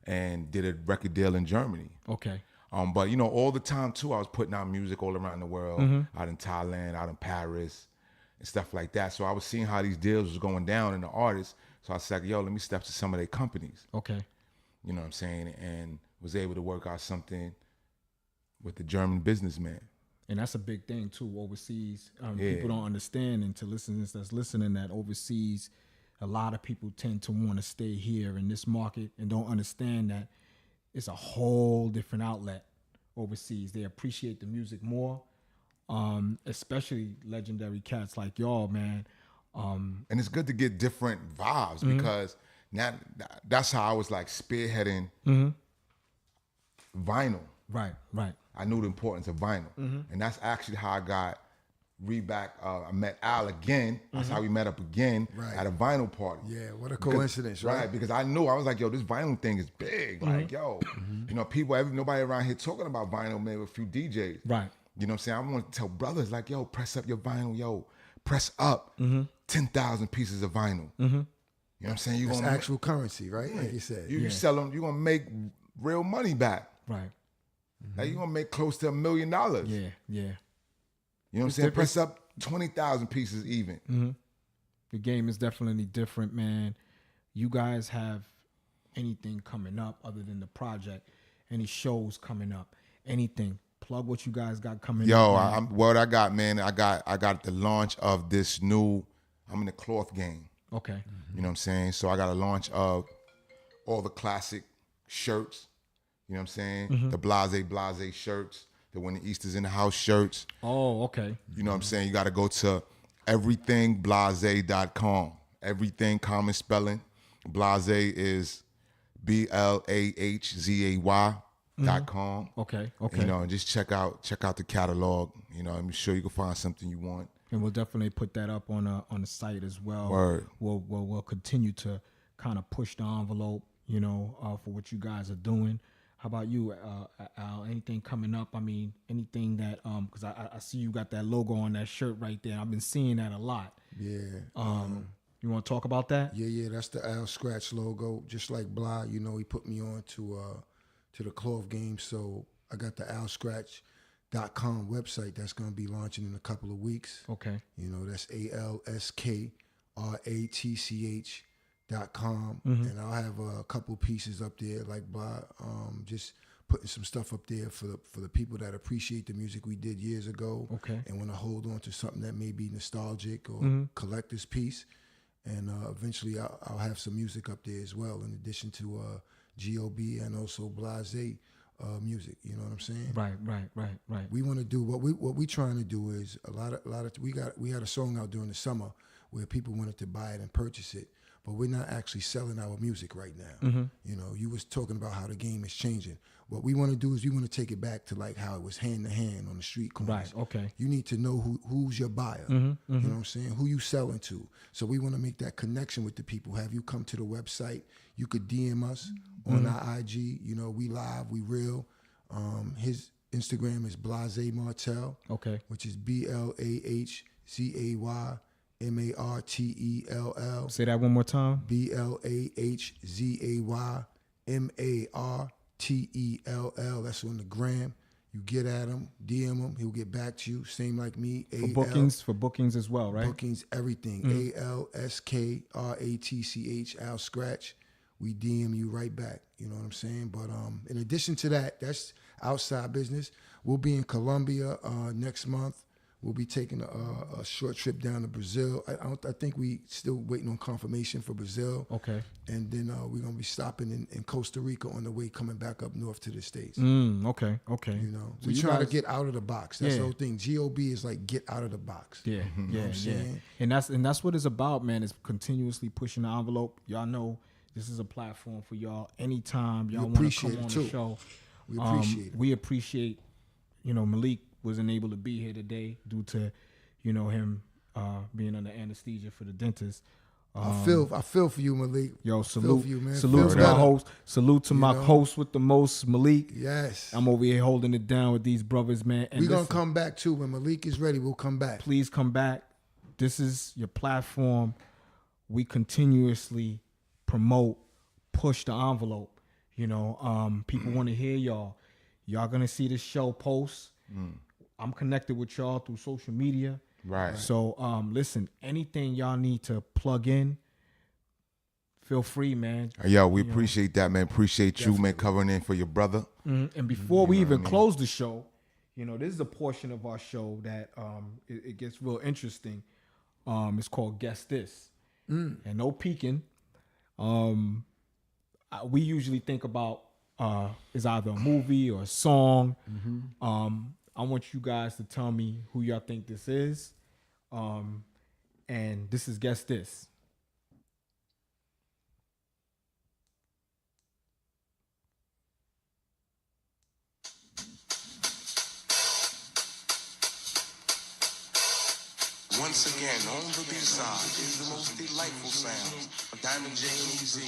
[SPEAKER 4] and did a record deal in Germany.
[SPEAKER 2] Okay.
[SPEAKER 4] But you know, all the time too, I was putting out music all around the world, out in Thailand, out in Paris, and stuff like that. So I was seeing how these deals was going down in the artists. So I said, yo, let me step to some of their companies.
[SPEAKER 2] Okay.
[SPEAKER 4] You know what I'm saying? And was able to work out something with the German businessman.
[SPEAKER 2] And that's a big thing too, overseas. People don't understand, and to listeners that's listening, that overseas, a lot of people tend to want to stay here in this market and don't understand that it's a whole different outlet overseas. They appreciate the music more, especially legendary cats like y'all, man.
[SPEAKER 4] And it's good to get different vibes because now that's how I was like spearheading vinyl.
[SPEAKER 2] Right.
[SPEAKER 4] I knew the importance of vinyl. And that's actually how I got Reback. I met Al again. That's how we met up again at a vinyl party.
[SPEAKER 3] Yeah, what a coincidence, right?
[SPEAKER 4] Because I knew, I was like, yo, this vinyl thing is big. Like, yo, you know, nobody around here talking about vinyl, maybe a few DJs.
[SPEAKER 2] Right.
[SPEAKER 4] You know what I'm saying? I want to tell brothers, like, yo, press up your vinyl. Yo, press up 10,000 pieces of vinyl. You know what I'm saying?
[SPEAKER 3] It's actual currency, right? Like you said.
[SPEAKER 4] You sell them, you're going to make real money back.
[SPEAKER 2] Right.
[SPEAKER 4] Like, you're going to make close to $1 million.
[SPEAKER 2] Yeah.
[SPEAKER 4] You know what I'm saying? Press up 20,000 pieces even.
[SPEAKER 2] The game is definitely different, man. You guys have anything coming up other than the project? Any shows coming up? Anything? Plug what you guys got coming up.
[SPEAKER 4] What I got, man, I got the launch of this new, I'm in the cloth game.
[SPEAKER 2] Okay.
[SPEAKER 4] You know what I'm saying? So I got a launch of all the classic shirts. You know what I'm saying? The Blahzay Blahzay shirts. The When the East is in the House shirts.
[SPEAKER 2] Oh, okay.
[SPEAKER 4] You know what I'm saying? You got to go to everythingblahzay.com. Everything, common spelling. Blahzay is BLAHZAY.com.
[SPEAKER 2] Okay.
[SPEAKER 4] You know, and just check out the catalog. You know, I'm sure you can find something you want.
[SPEAKER 2] And we'll definitely put that up on the site as well.
[SPEAKER 4] Word.
[SPEAKER 2] We'll continue to kind of push the envelope, you know, for what you guys are doing. How about you, Al? Anything coming up? I mean, anything that because I see you got that logo on that shirt right there. I've been seeing that a lot.
[SPEAKER 3] Yeah.
[SPEAKER 2] You want to talk about that?
[SPEAKER 3] Yeah. That's the Al Skratch logo. Just like Blah, you know, he put me on to the cloth game. So I got the AlSkratch.com website that's gonna be launching in a couple of weeks.
[SPEAKER 2] Okay.
[SPEAKER 3] You know, that's AlSkratch.com, and I'll have a couple pieces up there, like Blah, just putting some stuff up there for the people that appreciate the music we did years ago, and want to hold on to something that may be nostalgic or collector's piece, and eventually I'll have some music up there as well, in addition to G.O.B. and also Blahzay music. You know what I'm saying?
[SPEAKER 2] Right.
[SPEAKER 3] We want to do what we trying to do is a lot of we had a song out during the summer where people wanted to buy it and purchase it. But we're not actually selling our music right now. You know, you was talking about how the game is changing. What we want to do is we want to take it back to like how it was hand to hand on the street corners.
[SPEAKER 2] Right, okay.
[SPEAKER 3] You need to know who's your buyer. You know what I'm saying? Who you selling to. So we want to make that connection with the people. Have you come to the website? You could DM us on our IG. You know, we live, we real. His Instagram is Blahzay Martell.
[SPEAKER 2] Okay.
[SPEAKER 3] Which is BLAHZAY. MARTELL.
[SPEAKER 2] Say that one more time.
[SPEAKER 3] BLAHZAY MARTELL. That's on the gram. You get at him, DM him, he'll get back to you. Same like me.
[SPEAKER 2] For bookings as well, right?
[SPEAKER 3] Bookings, everything. ALSKRATCH, Al Skratch. We DM you right back. You know what I'm saying? But in addition to that, that's outside business. We'll be in Colombia next month. We'll be taking a short trip down to Brazil. I think we still waiting on confirmation for Brazil.
[SPEAKER 2] Okay.
[SPEAKER 3] And then we're gonna be stopping in Costa Rica on the way coming back up north to the States.
[SPEAKER 2] Okay.
[SPEAKER 3] You know, so we trying to get out of the box. That's the whole thing. G.O.B. is like get out of the box.
[SPEAKER 2] Yeah,
[SPEAKER 3] You know what I'm saying?
[SPEAKER 2] And that's what it's about, man. Is continuously pushing the envelope. Y'all know this is a platform for y'all. Anytime y'all want to come on the show,
[SPEAKER 3] we appreciate it.
[SPEAKER 2] We appreciate, you know, Malik wasn't able to be here today due to, you know, him being under anesthesia for the dentist.
[SPEAKER 3] I feel for you, Malik.
[SPEAKER 2] Yo, salute
[SPEAKER 3] for you, man.
[SPEAKER 2] Salute to my host. Salute to my host with the most, Malik.
[SPEAKER 3] Yes.
[SPEAKER 2] I'm over here holding it down with these brothers, man. And
[SPEAKER 3] we're gonna come back too. When Malik is ready, we'll come back.
[SPEAKER 2] Please come back. This is your platform. we continuously promote, push the envelope. You know, people want to hear y'all. Y'all gonna see this show post. I'm connected with y'all through social media.
[SPEAKER 4] Right.
[SPEAKER 2] So listen, anything y'all need to plug in, feel free, man.
[SPEAKER 4] Yo, we appreciate that, man. Appreciate you, man, covering in for your brother.
[SPEAKER 2] And before we even close the show, you know, this is a portion of our show that it gets real interesting. It's called Guess This. And no peeking. We usually think about is either a movie or a song. I want you guys to tell me who y'all think this is. And this is Guess This.
[SPEAKER 5] Once again, on the B-side is the most delightful sound of Diamond J and EZ.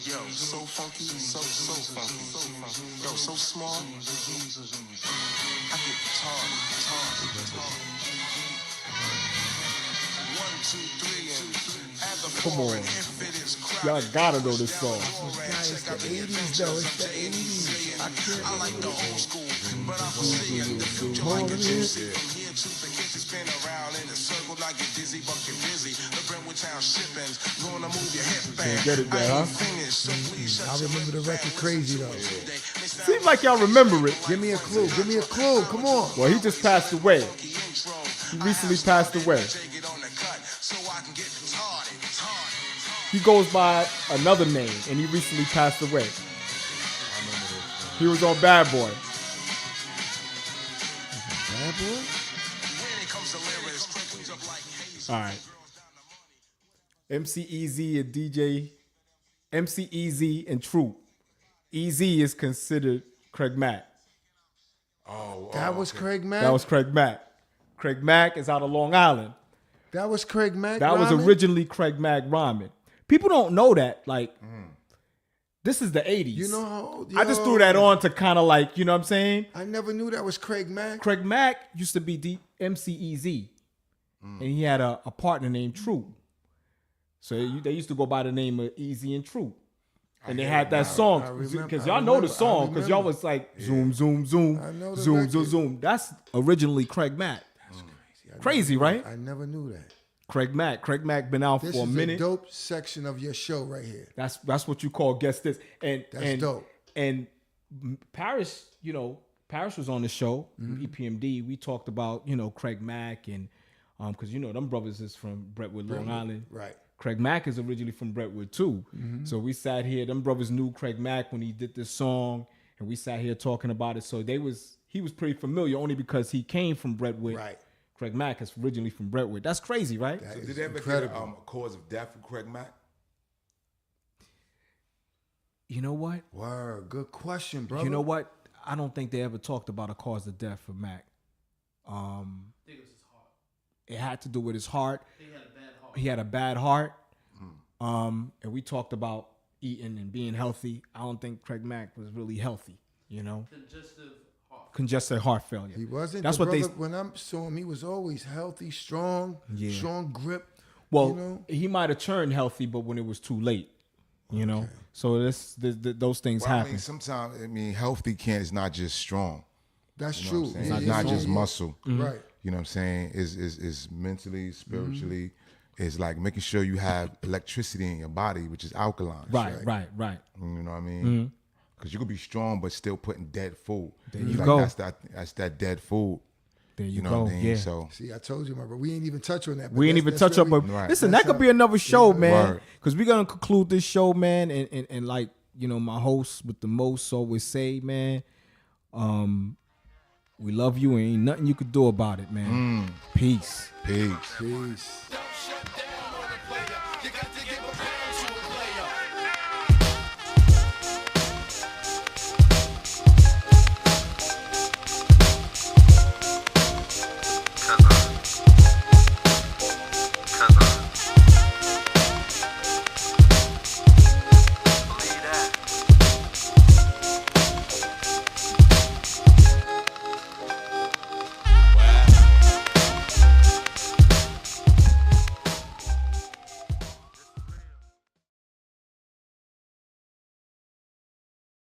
[SPEAKER 5] Yo, so funky, so funky. Yo, so small. I get retarded. 1, 2, 3, and add the
[SPEAKER 2] Come
[SPEAKER 5] four,
[SPEAKER 2] on.
[SPEAKER 5] and if it is crowded,
[SPEAKER 2] Y'all gotta know this song.
[SPEAKER 3] It's the 80s, though. It's the 80s.
[SPEAKER 5] I like the old school, but I'm seeing the future like a gypsy. From here to the kitchen, spin around in a circle, not get dizzy, but get busy. The Brentwood Town shippings, gonna move your hip back.
[SPEAKER 2] Get it there, huh?
[SPEAKER 3] I remember the record Crazy, though.
[SPEAKER 2] Seems like y'all remember it.
[SPEAKER 3] Give me a clue. Give me a clue. Come on.
[SPEAKER 2] Well, he just passed away. He recently passed away. He goes by another name, and he recently passed away. He was on Bad Boy.
[SPEAKER 3] Bad Boy?
[SPEAKER 2] All right. MC Easy and DJ. MC Easy and Troop. Easy is considered Craig Mack.
[SPEAKER 3] That was Craig Mack?
[SPEAKER 2] That was Craig Mack. Craig Mack is out of Long Island.
[SPEAKER 3] That was Craig Mack
[SPEAKER 2] That was
[SPEAKER 3] rhyming?
[SPEAKER 2] originally Craig Mack rhyming. People don't know that. Like, this is the 80s.
[SPEAKER 3] You know how...
[SPEAKER 2] I just threw that on to kind of like, you know what I'm saying?
[SPEAKER 3] I never knew that was Craig Mack.
[SPEAKER 2] Craig Mack used to be MC-EZ. And he had a partner named True. So they used to go by the name of Easy and True. And they had that song. Because y'all know the song. Because y'all was like, zoom, zoom, zoom.
[SPEAKER 3] I know the
[SPEAKER 2] zoom,
[SPEAKER 3] record.
[SPEAKER 2] zoom, zoom. That's originally Craig Mack.
[SPEAKER 3] That's crazy.
[SPEAKER 2] Crazy, right?
[SPEAKER 3] I never knew that.
[SPEAKER 2] Craig Mack been out
[SPEAKER 3] This
[SPEAKER 2] for a
[SPEAKER 3] is
[SPEAKER 2] minute.
[SPEAKER 3] a dope section of your show right here.
[SPEAKER 2] That's what you call Guess This. And
[SPEAKER 3] That's dope.
[SPEAKER 2] And Paris, you know, Paris was on the show, EPMD. We talked about, you know, Craig Mack and because you know them brothers is from Brentwood, Long Island.
[SPEAKER 3] Right.
[SPEAKER 2] Craig Mack is originally from Brentwood too. So we sat here, them brothers knew Craig Mack when he did this song, and we sat here talking about it. So he was pretty familiar only because he came from Brentwood.
[SPEAKER 3] Right.
[SPEAKER 2] Craig Mack is originally from Brentwood. That's crazy, right?
[SPEAKER 3] That
[SPEAKER 4] So
[SPEAKER 3] is
[SPEAKER 4] did they ever
[SPEAKER 3] incredible.
[SPEAKER 4] get a cause of death for Craig Mack?
[SPEAKER 2] You know what?
[SPEAKER 3] Word. Good question, brother.
[SPEAKER 2] You know what? I don't think they ever talked about a cause of death for Mac. I think it was his heart. It had to do with his heart. He had a bad heart. And we talked about eating and being healthy. I don't think Craig Mack was really healthy, you know? Congestive heart failure.
[SPEAKER 3] He wasn't.
[SPEAKER 2] That's
[SPEAKER 3] the
[SPEAKER 2] what
[SPEAKER 3] brother, when I saw him, he was always healthy, strong, strong grip.
[SPEAKER 2] Well,
[SPEAKER 3] you know?
[SPEAKER 2] he might have turned healthy, but when it was too late, you know? So those things
[SPEAKER 4] Well, I
[SPEAKER 2] happen.
[SPEAKER 4] mean, sometimes, healthy is not just strong.
[SPEAKER 3] That's
[SPEAKER 4] You know what
[SPEAKER 3] true.
[SPEAKER 4] I'm saying? It's not just muscle.
[SPEAKER 3] Right.
[SPEAKER 4] You know what I'm saying? Is mentally, spiritually, it's like making sure you have electricity in your body, which is alkaline.
[SPEAKER 2] Right.
[SPEAKER 4] You know what I mean? Because you could be strong, but still putting dead food.
[SPEAKER 2] There you go.
[SPEAKER 4] That's that dead food.
[SPEAKER 2] There you
[SPEAKER 4] know
[SPEAKER 2] go.
[SPEAKER 4] what I mean?
[SPEAKER 2] Yeah.
[SPEAKER 4] So
[SPEAKER 3] See, I told you, my bro. We ain't even touch on that.
[SPEAKER 2] We ain't even touch up, but
[SPEAKER 4] Right.
[SPEAKER 2] listen,
[SPEAKER 3] That's
[SPEAKER 2] that could
[SPEAKER 3] how-
[SPEAKER 2] be another show, man.
[SPEAKER 4] Word.
[SPEAKER 2] Because we're gonna conclude this show, man, and like you know, my host with the most always say, man, we love you, and ain't nothing you could do about it, man. Peace.
[SPEAKER 4] peace.
[SPEAKER 3] Peace.